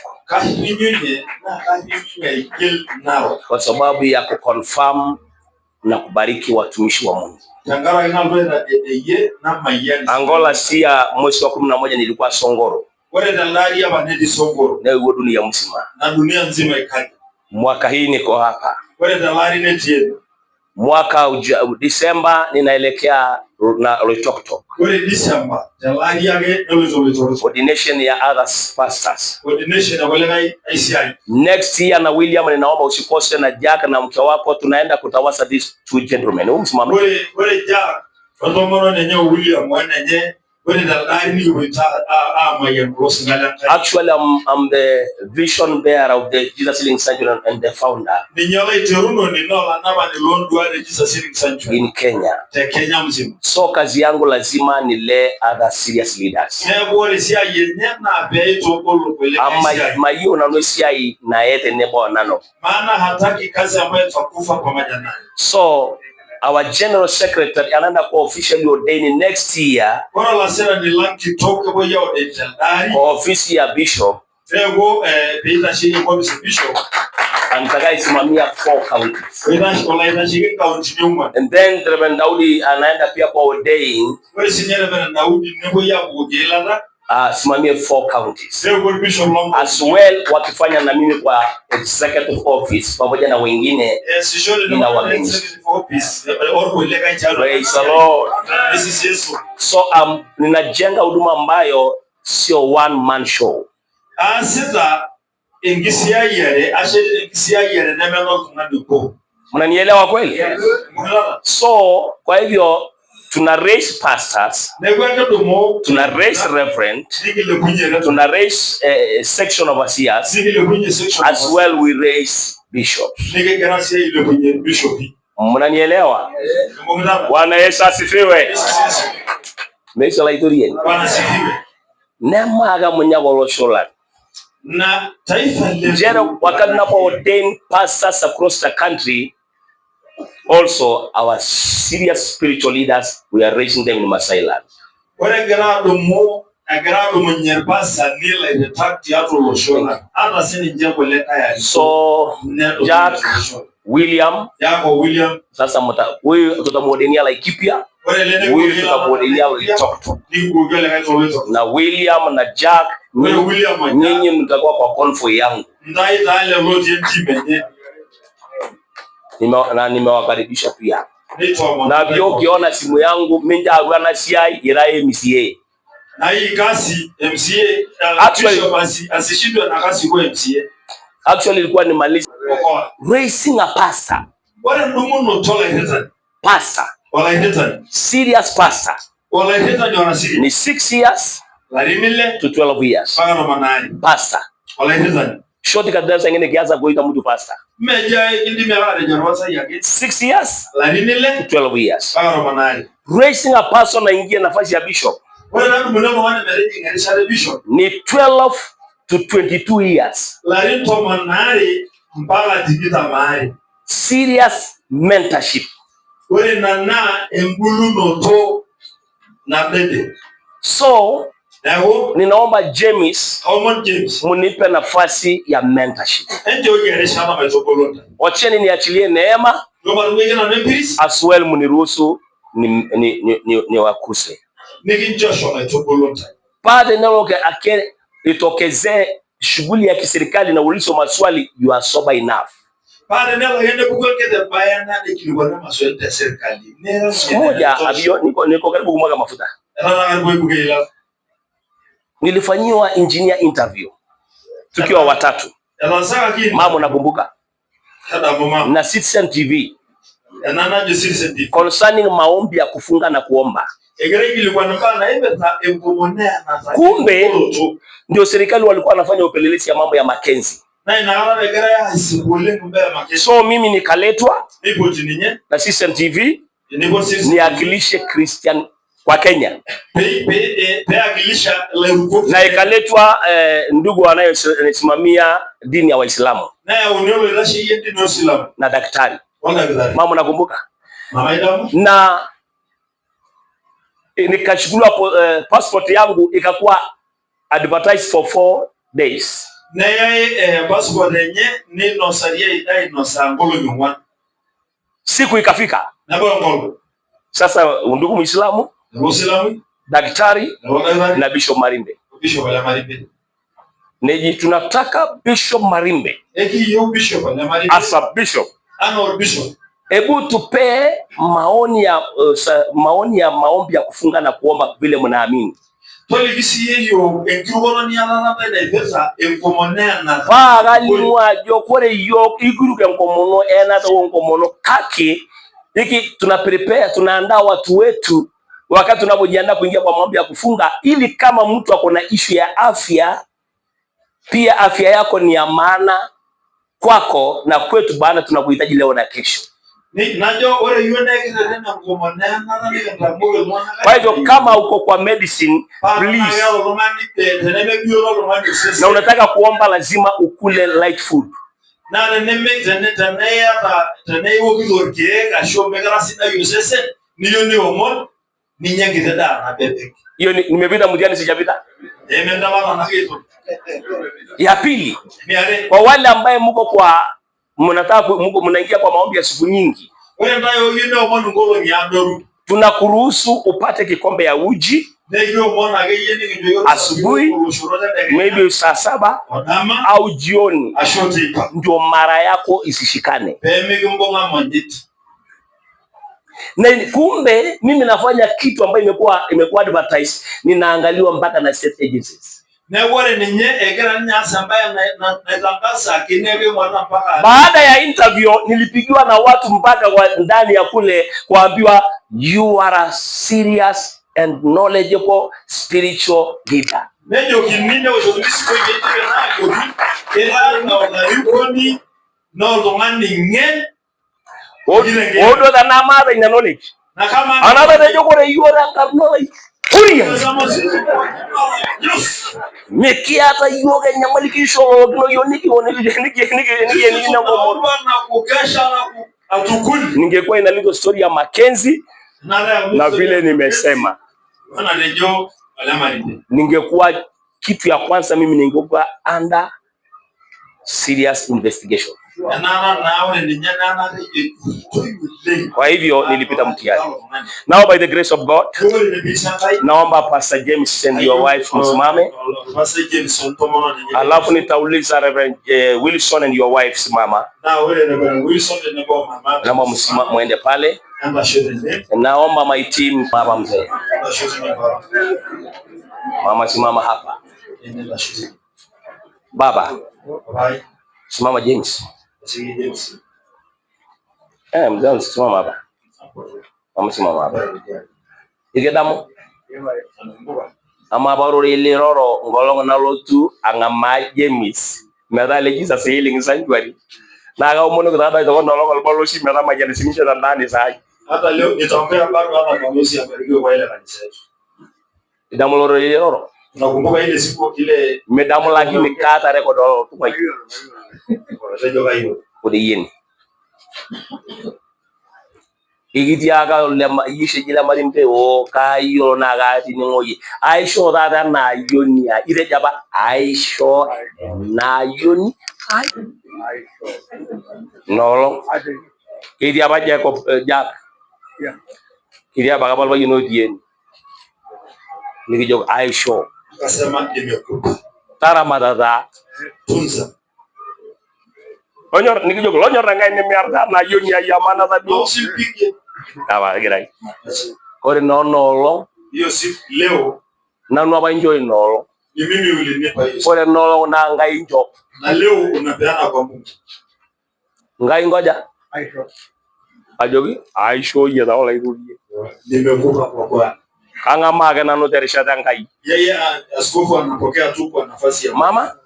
Kwa sababu ya kuconfirm na kubariki watumishi wa Mungu. Angola sia mwezi wa 11 nilikuwa Songoro. Na uwe dunia mzima. Na dunia nzima ikaja. Mwaka hii niko hapa. Mwaka Disemba ninaelekea na Loitoktok. Disemba ordination ya other pastors. Next year na William, ninaomba usikose na Jack na mke wako, tunaenda kutawasa these two gentlemen. Umsimame. Jack, William actually, I'm the vision bearer of the Jesus Healing Sanctuary and the founder in Kenya. So kazi yangu lazima nile other serious leaders. Mayo na nosia na ete nebo nano. So our general secretary anaenda kwa officially ordained next year kwa ofisi ya bishop. Anataka isimamia 4 counties. And then Reverend Daudi anaenda pia kwa ordained simamia 4 counties as well, wakifanya na mimi kwa executive office pamoja na wengine ina wageni. Praise the Lord. So ninajenga huduma ambayo sio one man show. Mnanielewa kweli? So kwa hivyo tuna raise pastors, tuna raise reverend, tuna raise section overseers, as well we raise bishops. Mnanielewa? Bwana Yesu asifiwe. Maisha la itorieni. Nema aga munyagolo shola. Na taifa letu wakati napo ordain pastors across the country, also our serious spiritual leaders, we are raising them in Masai land. So Jack, William, sasa huyu tutamwodenia Laikipia, huyu tutamwodenia Loitoktok. Na William na Jack, nyinyi mtakuwa kwa convoy yangu. Nimewakaribisha pia. Na vyo ukiona simu yangu minja agwana CI irae MCA. Na hii kasi MCA asishindwe na kasi kwa MCA. Actually ilikuwa ni maliza raising a pastor. Wale ndumu no tolerate pastor. Wala heta. Serious pastor. Wala heta ni wanasiri. Ni 6 years to 12 years. Pastor. Wala heta. Shoti kadasa ngine kianza kuita mtu pastor. Meja indi melade jarwasa yake 6 years to 12 years. Raising a person na ingia nafasi ya bishop. Wala ndumu no wana merejing ngalishale bishop. Ni 12 to 22 years. Serious mentorship. So ninaomba James munipe nafasi ya mentorship. Wacheni niachilie neema, as well muniruhusu ni wakuse. Pade naloke ake itokeze shughuli ya kiserikali na ulizo maswali, you are sober enough. Pade nalo yende kugokeze bayana nikilikuwa na maswali ya serikali. Moja abio niko karibu kumwaga mafuta. Nilifanyiwa engineer interview tukiwa watatu. Mama unakumbuka? Na Citizen TV concerning maombi ya kufunga na kuomba. Kumbe ndio serikali walikuwa wanafanya upelelezi ya mambo ya Mackenzie. So mimi nikaletwa na Citizen TV niakilishe Christian kwa Kenya, na ikaletwa ndugu anayesimamia dini ya Waislamu na daktari. Mama nakumbuka? Na nikachukuliwa passport yangu ikakuwa advertised for 4 days. Siku ikafika. Sasa ndugu Muislamu, daktari na Bishop Marimbe. Neji tunataka Bishop Marimbe as a bishop able to pay maoni ya maombi ya kufunga na kuomba vile mnaamini. Hiki tuna prepare, tunaandaa watu wetu wakati tunapojiandaa kuingia kwa maombi ya kufunga, ili kama mtu ako na issue ya afya, pia afya yako ni ya maana kwako na kwetu, bana tunakuhitaji leo na kesho. Kwa hivyo kama uko kwa medicine please, na unataka kuomba, lazima ukule light food. Hiyo nimepita mtihani sijapita? Ya pili, kwa wale ambaye mko kwa mnaingia kwa maombi ya siku nyingi, tunakuruhusu upate kikombe ya uji asubuhi, maybe saa 7 au jioni, ndio mara yako isishikane. Na kumbe mimi nafanya kitu ambayo imekuwa advertised, ninaangaliwa mpaka na state agencies. Baada ya interview nilipigiwa na watu mpaka ndani ya kule kuambiwa, you are a serious and knowledgeable spiritual leader. Odo da na mara ina knowledge. Another day you are a knowledge. Mekiata yoga nyamalikisho no yoniki na ngomo. Ningekuwa ina little story ya Mackenzie na vile nimesema, ningekuwa kitu ya kwanza mimi ningekuwa under serious investigation. Kwa hivyo nilipita mtihani. Now by the grace of God, naomba Pastor James and your wife msimame. Alafu nitauliza Reverend Wilson and your wife simama. Naomba msimame muende pale. Naomba my team, baba mzee. Mama simama hapa. Baba. Simama James. Mzee simama hapa. Mama simama hapa. Igedamo. Ama barore ile roro ngolongo na lotu angama James. Medale Jesus healing sanctuary. Na ga umono kudada ito ngolongo baloshi mera majani simisha ndani sai. Hata leo nitaombea bado hapa kwa Lucy abarikiwe kwa ile kanisa yetu. Idamo loro ile roro. Nakumbuka ile siku ile medamu lagi nikata rekodo kwa hiyo. Udiyin. Igitiaga lema yishe jila marimpe o kayo na gati ningoyi. Aisho dada na yoni ya ile jaba aisho na yoni aisho. No. Idia ba Jacob Jack. Idia ba kabal ba yino dien. Nikijog aisho. Kasema nimekupa. Tara madada tunza. Onyor nikijog lonyor ngai ni merda na yoni ya yamana da bi. Dawa gerai. Kore no lo. Yo si leo. Na no ba enjoy no. Ni mimi ulinipa hiyo. Pole no na ngai njo. Na leo unapeana kwa Mungu. Ngai ngoja. Ajogi aisho ye daola irulie. Nimekupa kwa Bwana. Kanga maga na no terishata ngai. Yeye askofu anapokea tu kwa nafasi ya mama.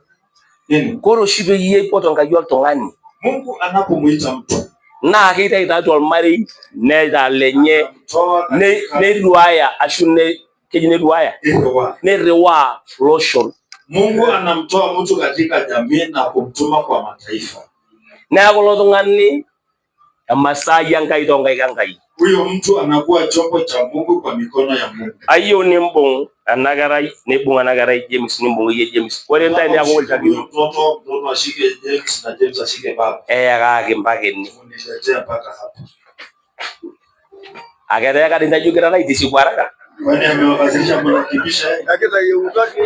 Nini? Koro shibe ye poto ngai wa tongani. Mungu anapomuita mtu. Na kita itatu mari ne dalenye ne ruaya ashune kejine ruaya. Ne rewa lotion. Mungu anamtoa mtu katika jamii na kumtuma kwa mataifa. Na akolotongani amasai yangai tongai kangai. Huyo mtu anakuwa chombo cha Mungu kwa mikono ya Mungu. Ayo ni mbong anagarai ni bunga anagarai James ni mbong ye James. Kwa nini ndani yako ulitaki? Mtoto ashike James na James ashike baba. Akake mpake ni. Uniletea mpaka hapa. Akata yaka dinda jukira right si kwaraka. Kwani amewakasirisha mnakibisha yeye. Akita yeukati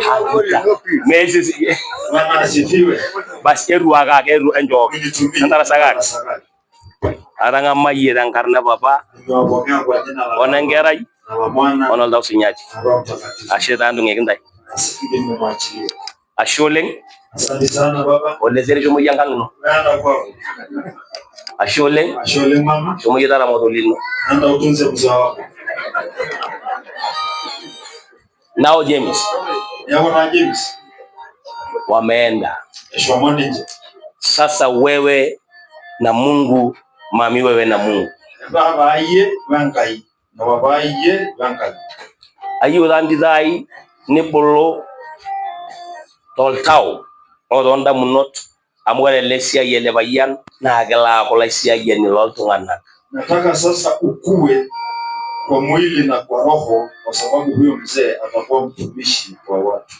Mesi Bwana asifiwe. Basi eru akake eru enjo. Ndara sagari. Aranga maye dan karna papa. Niwapokea kwa jina la Onengerai. Na Mwana. Onol daw sinyaji. Asheta andu ngekindai. Asikide mwachilie. Asholeng. Asante sana baba. Olezeri jomo yangangno. Nenda kwako. Asholeng. Asholeng mama. Jomo yedara modolino. Nenda utunze mzee wako. Nao James. Yako na James. Wameenda. Eshwamonje. Sasa wewe na Mungu, mami wewe na Mungu. Baba aye wankai. Na baba aye wankai. Ayo dandi dai ni bolo toltau odonda munot amwele lesia yele bayan na agala ko lesia yeni loltungana. Nataka sasa ukue kwa mwili na kwa roho, kwa sababu huyo mzee atakuwa mtumishi kwa watu.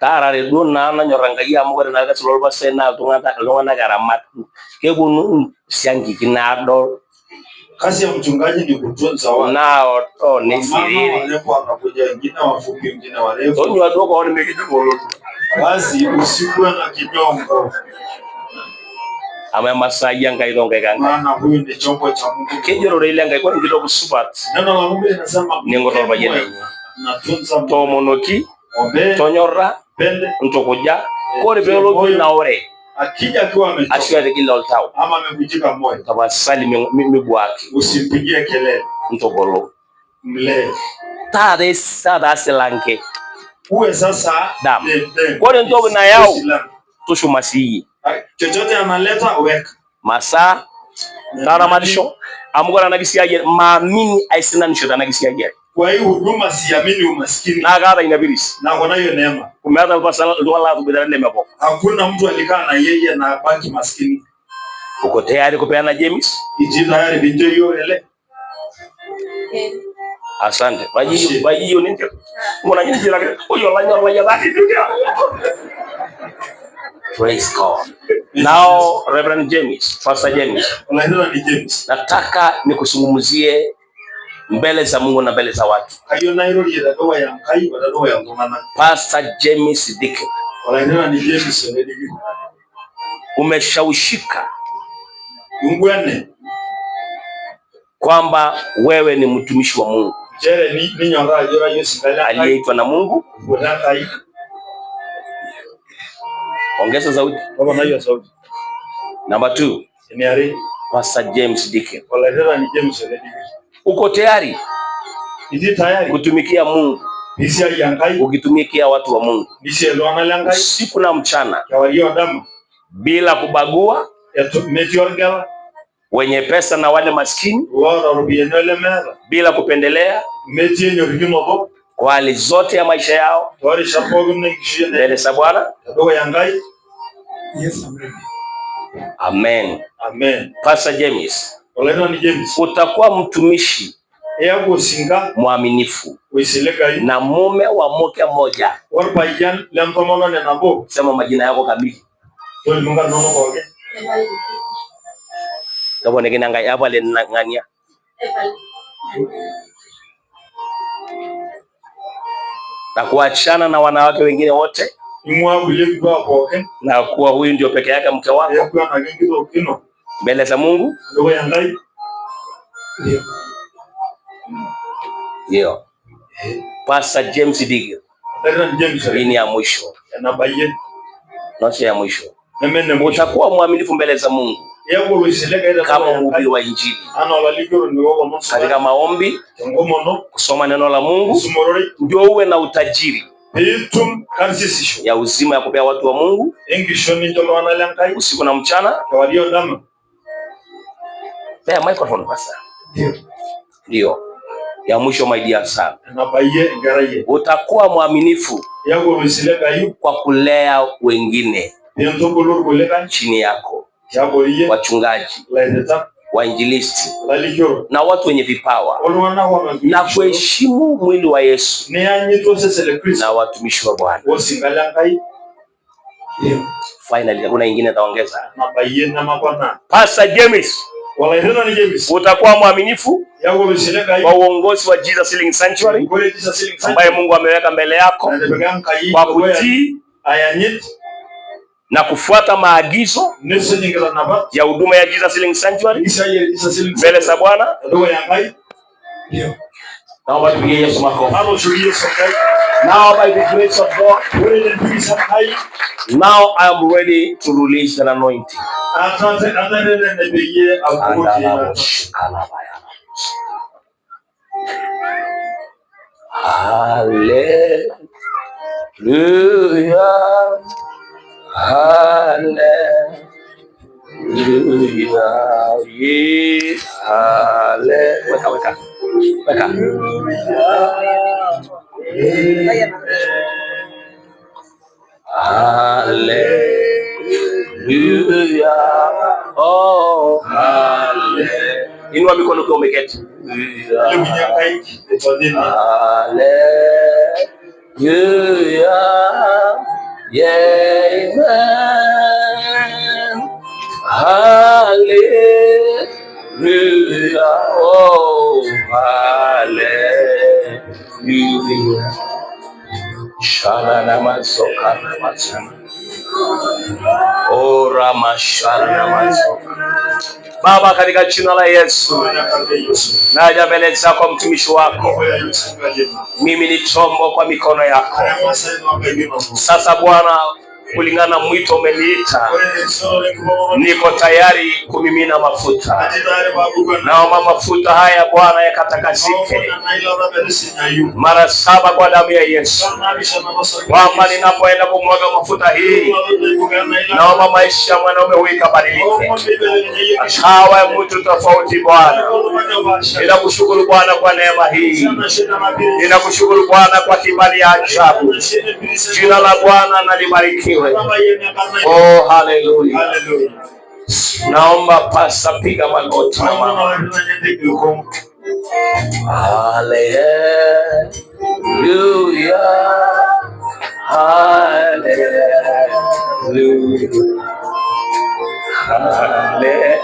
Tarare dona na nyoranga ya amwele na gasolol basena tungana garamat kegunu siangi kinado. Kazi ya mchungaji ni kutunza watu. Nao to ni siri. Walepo wanakuja wengine wafupi wengine warefu. Tonyo adoko oni mekijibolo. Basi usikuwe na kinyongo. Ama masai yangai rongai kanga. Maana huyu ni chombo cha Mungu. Kejoro ile ngai kwa ngito kusubat. Neno la Mungu linasema Ningo torba yene. Natunza To monoki. Ombe. Tonyorra. Pende. Ntokoja. Kore pelo na ore. Akija akiwa ametoka. Ashwari kila oltao. Ama amevunjika moyo. Tabasali mimi bwaki. Usimpigie kelele. Ntokolo. Mlee. Tada selanke. Uwe sasa dam. Kore ntogo na yao. Tushu masiyi. Chochote analeta weka. Masa. Tara madisho. Amugora nagisia yer. Maamini aisina nishota nagisia yer. Kwa hii huduma siamini umaskini. Na gada inabilisi. Na kona hiyo neema. Kumeata mpasa duwala kubidara nemepo. Hakuna mtu alikaa na yeye na baki maskini. Uko tayari kupeana James? Iji tayari binjo hiyo ele. Asante. Baji yo ninte. Mwana nyinyi jira oyo la yadati dunia. Praise God. Now Reverend James, Pastor James. Unaelewa ni James. Nataka nikusungumuzie mbele za Mungu na mbele za watu. Hayo Nairobi ya doa ya mkai wa doa ya ngomana. Pastor James Dike. Unaelewa ni James Dike. Umeshawishika Ungwene kwamba wewe ni mtumishi wa Mungu. Jere ni nyora yora yosikala aliyeitwa na Mungu. Unakai. Ongeza sauti. Baba na hiyo sauti. Number 2. Ni ari Pastor James Dike. Unaelewa ni James Dike. Uko tayari? Iji tayari kutumikia Mungu. Nisia yangai. Ukitumikia watu wa Mungu. Nisia luana langai. Siku na mchana. Ya walio damu. Bila kubagua. Metiorgala. Wenye pesa na wale maskini. Bila kupendelea. Kwa hali zote ya maisha yao. Mbele za Bwana. Amen. Amen. Pastor James. Utakuwa mtumishi mwaminifu na mume wa mke mmoja. Sema majina yako kamili. Kabo negina ngai apa le ngania. Na kuachana na wanawake wengine wote. Na kuwa huyu ndio peke yake mke wako. Mbele za Mungu. Ndio. Pastor James Dike. Hii ni ya mwisho. Nasi ya mwisho. Utakuwa mwaminifu mbele za Mungu kama mhubiri wa Injili katika maombi, kusoma neno la Mungu, ndio uwe na utajiri ya uzima ya kupea watu wa Mungu usiku na mchana. Pea microphone pasa. Ndio ya mwisho, my dear son. Utakuwa mwaminifu kwa kulea wengine chini yako, wachungaji, wainjilisti na watu wenye vipawa, na kuheshimu mwili wa Yesu na watumishi wa Bwana. Finally, hakuna ingine taongeza. Pastor James, utakuwa mwaminifu kwa uongozi wa Jesus Healing Sanctuary ambaye Mungu ameweka mbele yako kwa kutii na kufuata maagizo ya huduma ya Jesus Healing Sanctuary mbele za Bwana. Naomba tupigie Yesu makofi. Now by the grace of God, now I am ready to release an anointing. Hallelujah. Hallelujah. Yes. Hallelujah. Weka. Hallelujah. Oh, hallelujah. Inua mikono kwa umeketi. Hallelujah. Yeah, amen. Hallelujah. Oh, hallelujah. Shalana masoka masana. Oh, ramashana masoka. Baba, katika jina la Yesu, naja mbele zako mtumishi wako. Mimi ni chombo kwa mikono yako. Sasa Bwana, kulingana na mwito umeniita, niko tayari kumimina mafuta. Naomba mafuta haya Bwana yakatakasike mara 7 kwa damu ya Yesu. Kwamba ninapoenda kumwaga mafuta hii, naomba maisha ya mwanaume huyu ikabadilike, akawa mtu tofauti Bwana. Ninakushukuru Bwana kwa neema hii. Ninakushukuru Bwana kwa kibali ya ajabu. Jina la Bwana na libarikiwe. Oh, hallelujah. Naomba pasa piga magoti na mama. Hallelujah. Hallelujah. Hallelujah. Amen.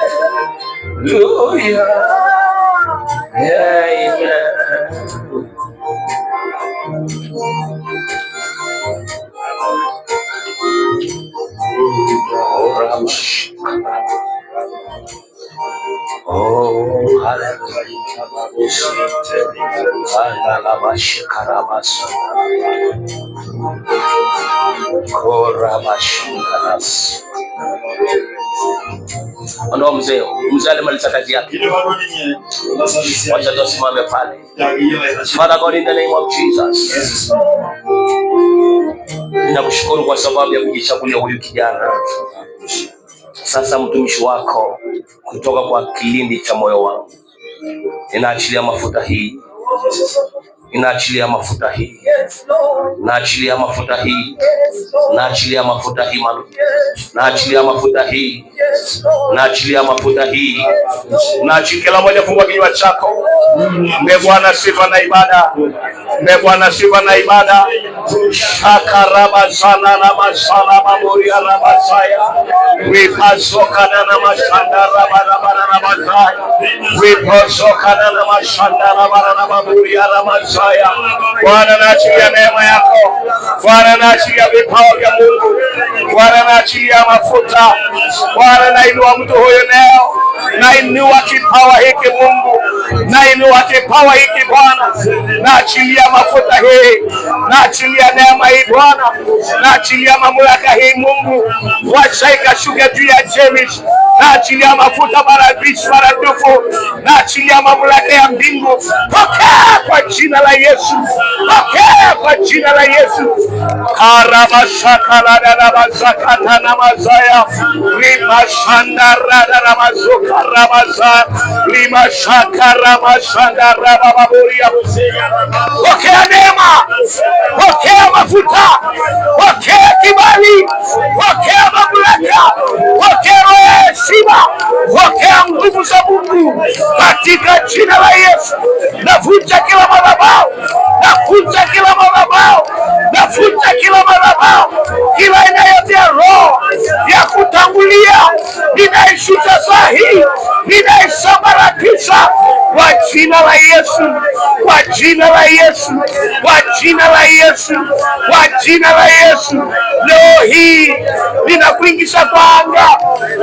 Oh, hallelujah. Ono mzee alimaliza kazi yake. Wacha tusimame pale. Father God, in the name of Jesus, ninakushukuru kwa sababu ya kujichagulia huyu kijana. Sasa mtumishi wako kutoka kwa kilindi cha moyo wangu, ninaachilia mafuta hii. Inaachilia mafuta hii. Naachilia mafuta hii. Naachilia mafuta hii manu. Naachilia mafuta hii. Naachilia mafuta hii. Naachilia kila moja, fungua kinywa chako. Mpe Bwana sifa na ibada. Mpe Bwana sifa na ibada. Shakaraba sana na masala maburi ala masaya. Wipasokana na mashanda rabarabara na masaya. Wipasokana na mashanda rabarabara maburi ala masaya. Bwana, naachilia neema yako. Bwana, naachilia vipawa vya Mungu. Bwana naachilia mafuta. Bwana nainua mtu huyo leo. Nainua kipawa hiki Mungu. Nainua kipawa hiki Bwana. Naachilia mafuta hii. Naachilia neema hii Bwana. Naachilia mamlaka hii Mungu. Wacha ikashuke juu ya James. Naachilia mafuta maradufu. Naachilia mamlaka ya mbingu. Pokea kwa jina la Yesu. Pokea kwa jina la Yesu. Karabashakaladabazakata na mazaya. Limashandarada na mazuka rabaza. Limashakarabashandarabababuria. Pokea neema. Pokea mafuta. Pokea kibali. Pokea mamlaka. Pokea heshima. Pokea nguvu za Mungu katika jina la Yesu. Navunja kila madhabahu. Navunja kila madhabahu. Navunja kila madhabahu. Kila aina yote ya roho ya kutangulia ninaishusha saa hii. Ninaisambaratisha kwa jina la Yesu. Kwa jina la Yesu. Kwa jina la Yesu. Kwa jina la Yesu. Leo hii ninakuingisha kwa anga.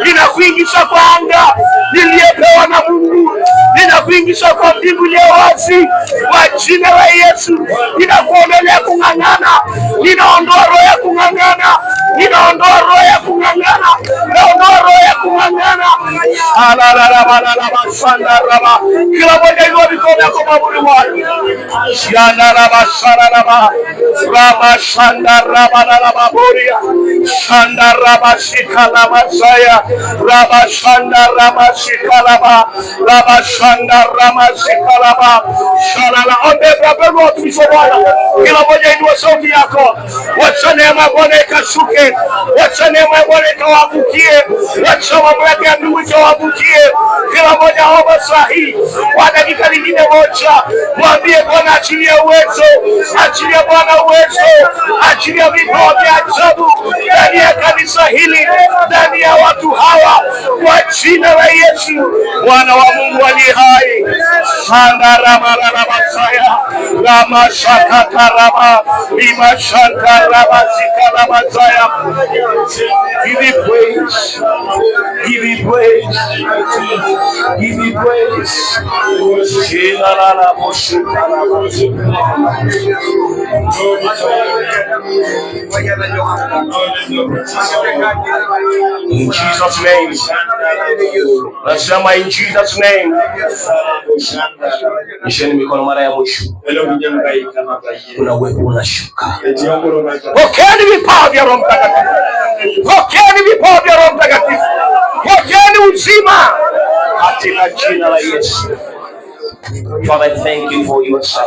Ninakuingisha kwa anga niliyepewa na Mungu. Ninakuingisha kwa mbingu iliyo wazi kwa jina la Yesu. Ninakuondolea kung'ang'ana. Ninaondoa roho ya kung'ang'ana. Ninaondoa roho ya kung'ang'ana. Naondoa roho ya kung'ang'ana. Kila moja hiyo mikono yako mabuni mwani. Rama shandaraba na maburia. Shandaraba shikalama saya. Rama shandaraba shikalama. Rama shandaraba shikalama. Shalala ondebra bego tumisobana. Kila moja inua sauti yako. Wacha neema Bwana ikashuke. Wacha neema Bwana ikawabukie. Wacha mamlaka ya Mungu ikawabukie. Kila moja omba sahihi. Kwa dakika nyingine moja. Mwambie Bwana achilia uwezo. Achilia Bwana uwezo. Achilia vipawa vya ajabu ndani ya kanisa hili, ndani ya watu hawa kwa jina la Yesu. Bwana wa Mungu aliye hai. Shandarabasaya Rama shakatarama Lima shantarama zikalabazaya. Give me praise. Give me praise. Give me praise. In Jesus' name. Nasema in Jesus' name. Nisheni mikono mara ya mwisho. Kuna uwepo unashuka. Pokeeni vipawa vya Roho Mtakatifu. Pokeeni vipawa vya Roho Mtakatifu. Pokeeni uzima katika jina la Yesu. Father, thank you for your son.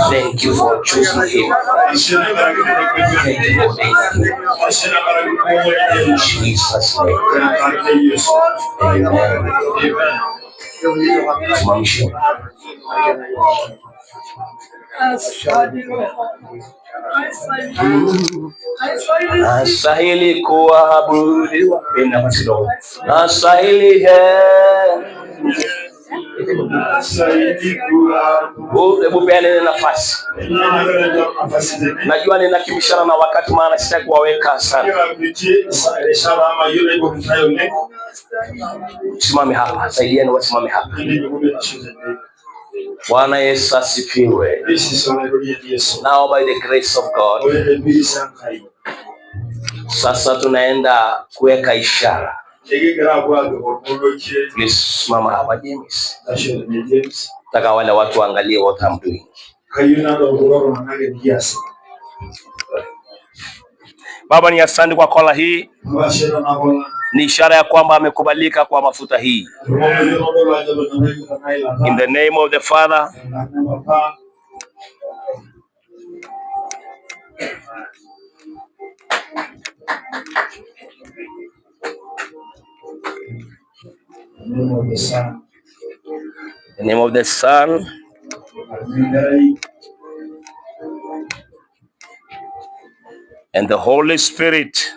Thank you for choosing him. Thank you for naming him. In Jesus' name. Amen. Simamisha. Nastahili kuabudiwa. Nastahili hebu peane nafasi. Najua ninakibishana na wakati, maana sitaki kuwaweka sana. Simame hapa, saidieni wasimame hapa. Bwana Yesu asifiwe. Now by the grace of God, sasa tunaenda kuweka ishara. Please mama hapa James. Nataka wale watu waangalie what I'm doing. Baba, ni asante kwa kola hii. Ni ishara ya kwamba amekubalika kwa mafuta hii. In the name of the Father, the name of the Son, and the Holy Spirit.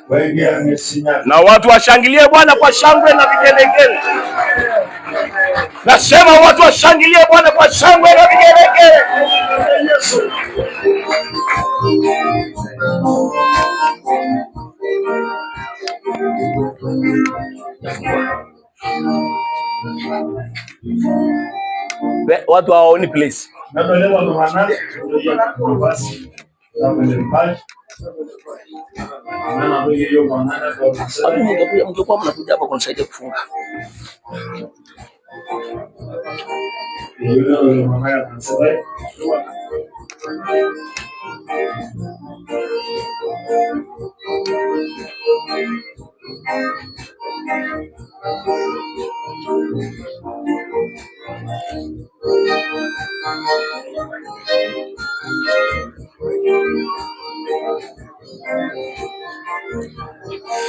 Na watu washangilie Bwana kwa shangwe na vigelegele. Nasema watu washangilie Bwana kwa shangwe na vigelegele. watu hawaoni place. Mngekuwa mnakuja hapa kunisaidia kufunga.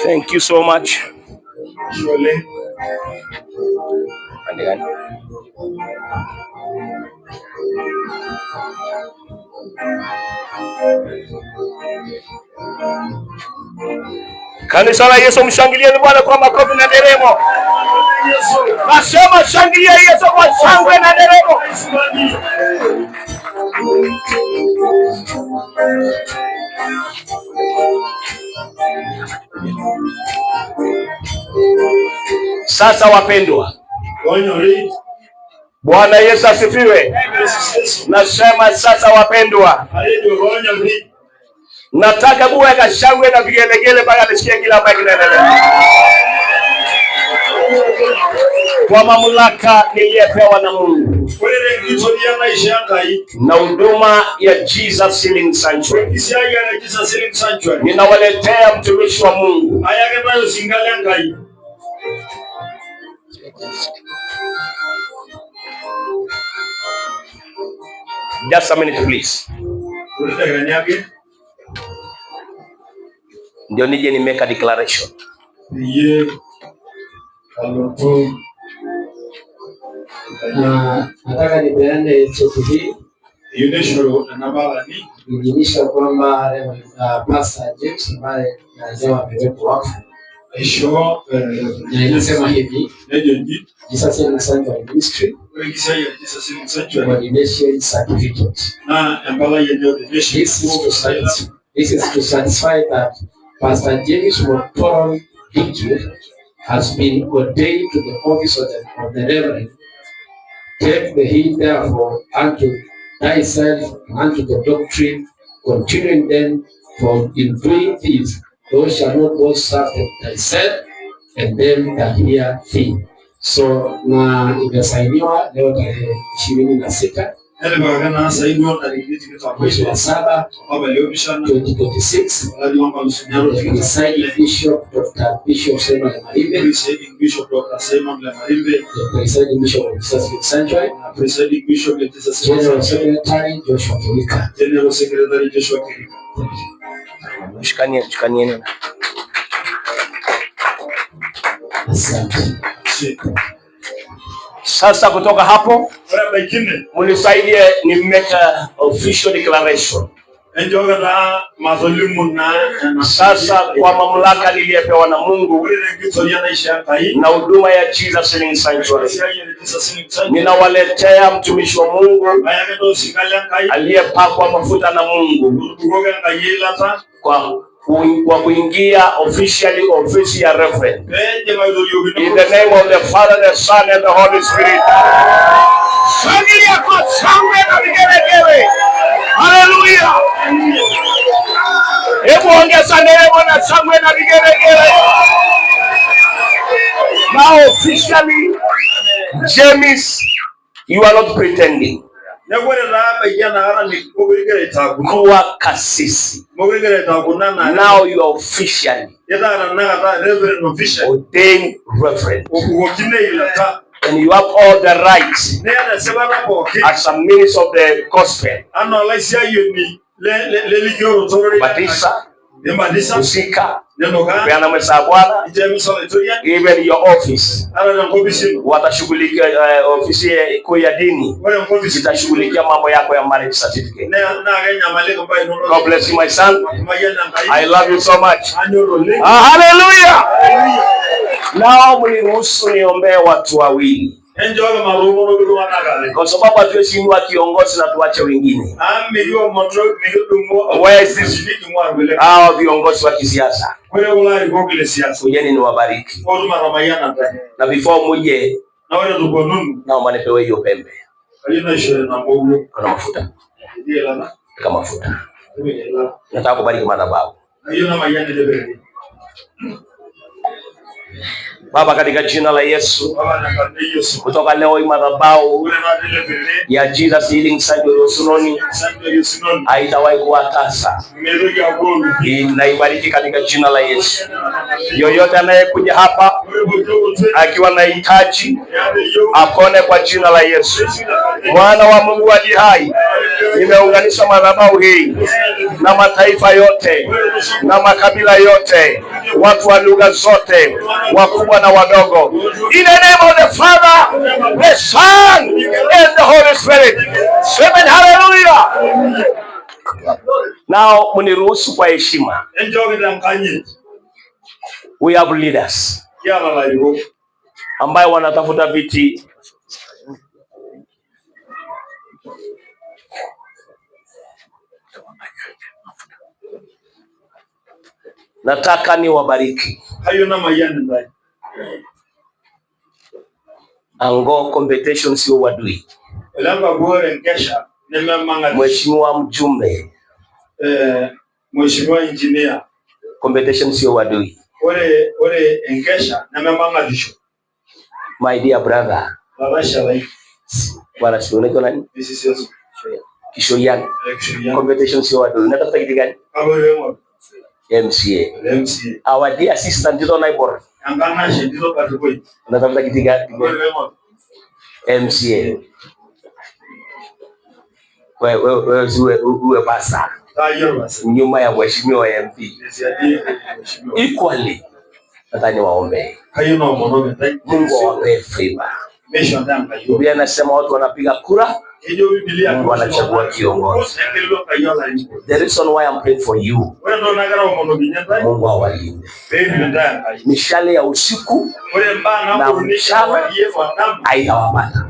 Thank you so much. Kanisa la Yesu, mshangilieni Bwana kwa makofi na nderemo. Nasema shangilia Yesu kwa shangwe na nderemo. Sasa wapendwa, Bwana Yesu asifiwe. Nasema sasa wapendwa, nataka kuweka shangwe na vigelegele mpaka nisikie kila mtu kinaendelea. Kwa mamlaka niliyopewa na Mungu na huduma ya Jesus Healing Sanctuary, ninawaletea mtumishi wa Mungu just a minute please. Ndio nije ni make a declaration. Nataka nipeane cheti hii kujulisha kwamba Pastor James ambaye anasema amewekwa wakfu. Na inasema hivi: Jesus Healing Sanctuary Ministry ordination certificate. This is to satisfy that Pastor James Motoro Hiki has been ordained to the office of the Reverend. Take the heed therefore unto thyself and unto the doctrine, continuing then, for in doing this thou shalt not both serve thyself and them that hear thee. So na imesainiwa leo tarehe 26 mwezi wa 7 2026, the presiding Bishop Dr. Bishop Simon Marimbe, the presiding Bishop of Jesus Healing Sanctuary, General Secretary Joshua Kirika. Shikanie. Asante. Sasa kutoka hapo munisaidie ni make official declaration. Sasa kwa mamlaka niliyopewa na Mungu na huduma ya Jesus Healing Sanctuary, ninawaletea mtumishi wa Mungu aliyepakwa mafuta na Mungu kwa kuingia officially office ya Reverend. In the name of the Father, the Son and the Holy Spirit. Shangilia kwa shangwe na vigelegele. Hallelujah. Hebu ongeza nderemo na shangwe na vigelegele. Now officially, James, you are not pretending. Kuwa kasisi. Now you are officially ordained reverend. And you have all the rights as a minister of the gospel. Batisa, usika, peana mwesa Bwana, even your office. Watashughulikia ofisi kuu ya dini, itashughulikia mambo yako ya marriage certificate. God bless you my son. I love you so much. Hallelujah. Now mniruhusu niombee watu wawili, kwa sababu hatuheshimu kiongozi na tuache wengine. Where is this? Hao viongozi wa kisiasa, kujeni niwabariki. Na before muje, naomba nipewe hiyo pembe. Kuna mafuta. Kama mafuta. Nataka kubariki madhabahu. Baba, katika jina la Yesu, kutoka leo hii madhabahu ya Jesus Healing Sanctuary Usunoni haitawahi kuwa tasa. Inaibariki katika jina la Yesu. Yoyote anayekuja hapa akiwa na hitaji apone kwa jina la Yesu. Mwana wa Mungu aliye hai, nimeunganisha madhabahu hii na mataifa yote na makabila yote, watu wa lugha zote, wakubwa na wadogo. In the name of the Father, the Son, and the Holy Spirit. Amen. Hallelujah. Now, muniruhusu kwa heshima. We have leaders ambayo wanatafuta viti. Nataka ni wabariki. Ango competition sio wadui. Mheshimiwa mjumbe, Mheshimiwa engineer, competition sio wadui. Ore enkesha nememangatisho. My dear brother, wala sio niko nani? Kishoyan. Competition sio wadui. Unatafuta kiti gani? MCA. Our dear assistant Tito Naibor. Unatafuta kiti gani? MCA. Wewe basa nyuma ya mheshimiwa MP. Equally, nataka niwaombe Mungu awape favor. Biblia inasema watu wanapiga kura, Mungu wanachagua kiongozi. The reason why I'm praying for you, Mungu awalinde. Mishale ya usiku na mchana haitawapata.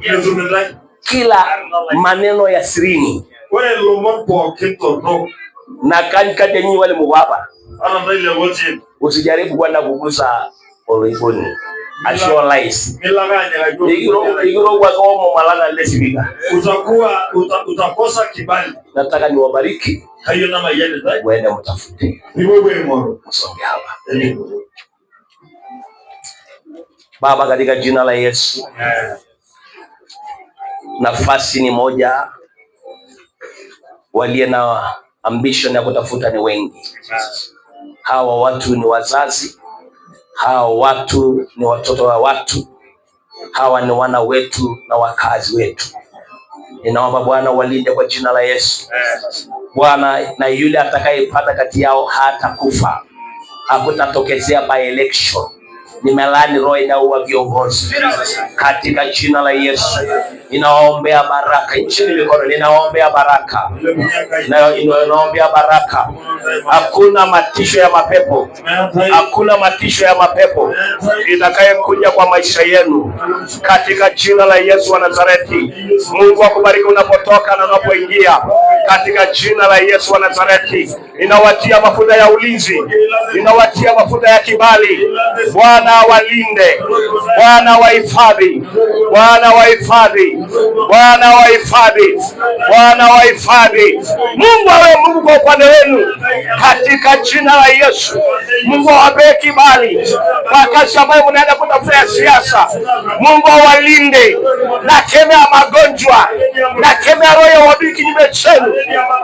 Kila maneno ya sirini na kati ya nyinyi wale mwapa, usijaribu kwenda kugusa oloiboni. Assure lies. Igiro kwa somo malana lesibika. Utakosa kibali. Nataka niwabariki. Hayo na mayende zai. Wende mtafute. Msonge hapa. Baba, katika jina la Yesu. Nafasi ni moja. Walio na ambition ya kutafuta ni wengi. Hawa watu ni wazazi. Hawa watu ni watoto wa watu. Hawa ni wana wetu na wakazi wetu. Ninaomba Bwana walinde kwa jina la Yesu. Bwana, na yule atakayepata kati yao hatakufa. Hakutatokezea by election. Nimelaani roho inaua viongozi katika jina la Yesu. Ninaombea baraka nchini mikono, ninaombea baraka. Ninaombea baraka. Hakuna matisho ya mapepo. Hakuna matisho ya mapepo itakayekuja kwa maisha yenu katika jina la Yesu wa Nazareti. Mungu akubariki unapotoka na unapoingia katika jina la Yesu wa Nazareti. Ninawatia mafuta ya ulinzi. Ninawatia mafuta ya kibali. Bwana walinde. Bwana wahifadhi. Bwana wahifadhi. Bwana wahifadhi. Bwana wahifadhi. Mungu awe Mungu kwa upande wenu katika jina la Yesu. Mungu awape kibali kwa kazi ambayo mnaenda kutafuta siasa. Mungu awalinde na kemea magonjwa, na kemea roho ya uadui kinyume chenu.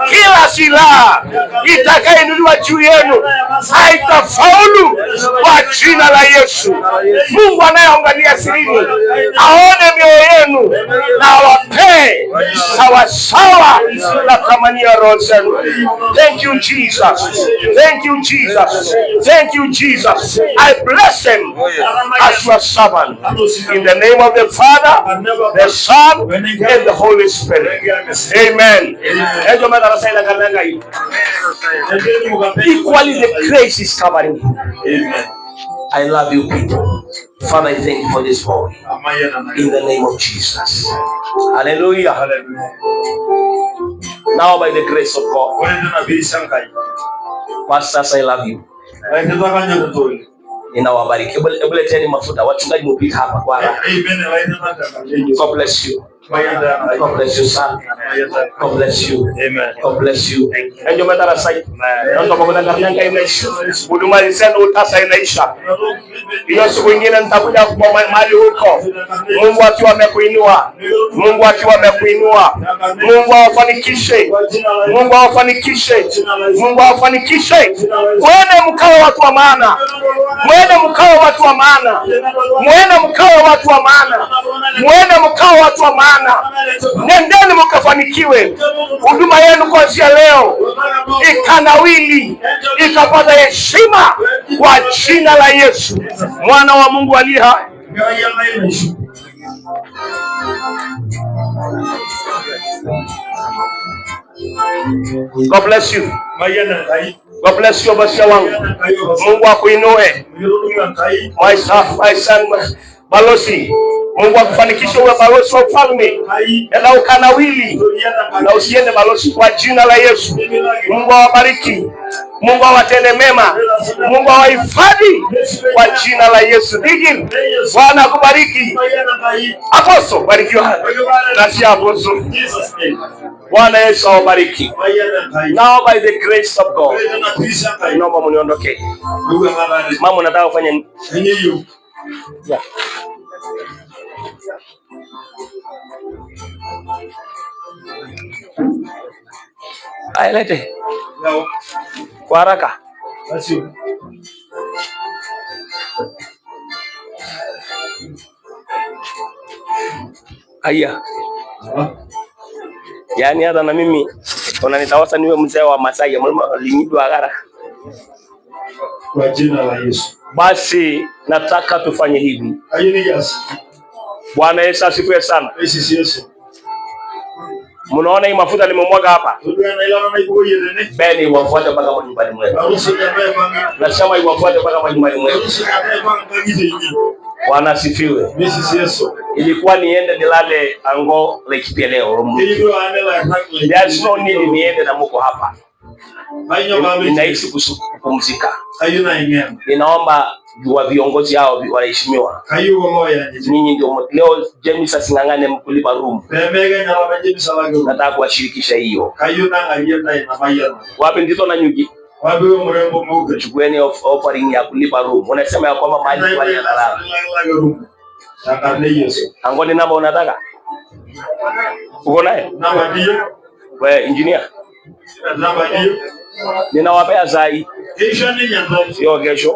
Kila silaha itakayoinuliwa juu yenu haitafaulu kwa jina la Yesu. Mungu anayeangalia sirini aone mioyo yenu na awapee sawasawa na thamani ya roho zenu. Thank you Jesus. Thank you Jesus. Thank you Jesus. I bless him as your servant. In the name of the Father, the Son, and the Holy Spirit. Amen. Equally the grace is covering you. Amen. I love you people. Father, I thank you for this morning. In the name of Jesus. Hallelujah. Now by the grace of God. Pastors, I love you. Ninawabariki. Hebu leteni mafuta. Wachungaji mpita hapa kwa raha. God bless you. God bless you, son. God bless you. Amen. God bless you. Enjo metara sai. Ndio kwa sababu ndani inaisha. Huduma zenu utasa inaisha. Hiyo siku nyingine nitakuja kwa mahali huko. Mungu akiwa amekuinua. Mungu akiwa amekuinua. Mungu awafanikishe. Mungu awafanikishe. Mungu awafanikishe. Mwende mkawa watu wa maana. Mwende mkawa watu wa maana. Mwende mkawa watu wa maana. Mwende mkawa watu wa maana. Nendeni mkafanikiwe. Huduma yenu kuanzia leo ikanawili, ikapata heshima kwa jina la Yesu, mwana wa Mungu aliye hai. God bless you. God bless you, basia wangu. Mungu akuinue. My son Balozi. Mungu akufanikishe uwe balozi wa ufalme. Na ukanawili. Na usiende balozi kwa jina la Yesu. Mungu awabariki. Mungu awatende mema. Mungu awahifadhi kwa jina la Yesu. Digin. Bwana akubariki. Apostle, barikiwa. Nasi apostle. Bwana Yesu awabariki. Now by the grace of God. Naomba mniondoke. Mama nataka kufanya nini? Yeah. Ay, lete. Kwa haraka. Aya. Yaani hata na mimi unanitawasa niwe mzee wa Masai ya linyidwa agara. Kwa jina la Yesu. Basi nataka tufanye hivi. Bwana Yesu asifiwe sana. Yesu. Mnaona hii mafuta nimemwaga hapa? Beni wafuate mpaka nyumbani mwenu. Nasema iwafuate mpaka nyumbani mwenu. Bwana asifiwe. Yesu. Ilikuwa niende nilale ango Laikipia leo. There's no need niende na mko hapa. Ninaishi kupumzika. Ninaomba wa viongozi hao waheshimiwa. Ninyi ndio leo James asingangane mkulipa room. Nataka kuwashirikisha hiyo. Wapi ndito na nyuki? Wapi mrembo mweupe? Chukueni offering ya kulipa room. Unasema ya kwamba mali kwa nalala. Angoni namba unataka? Uko naye? Namba ndio. Wewe engineer. Namba ndio. Ninawapea zai. Kesho ni nyambo. Sio kesho.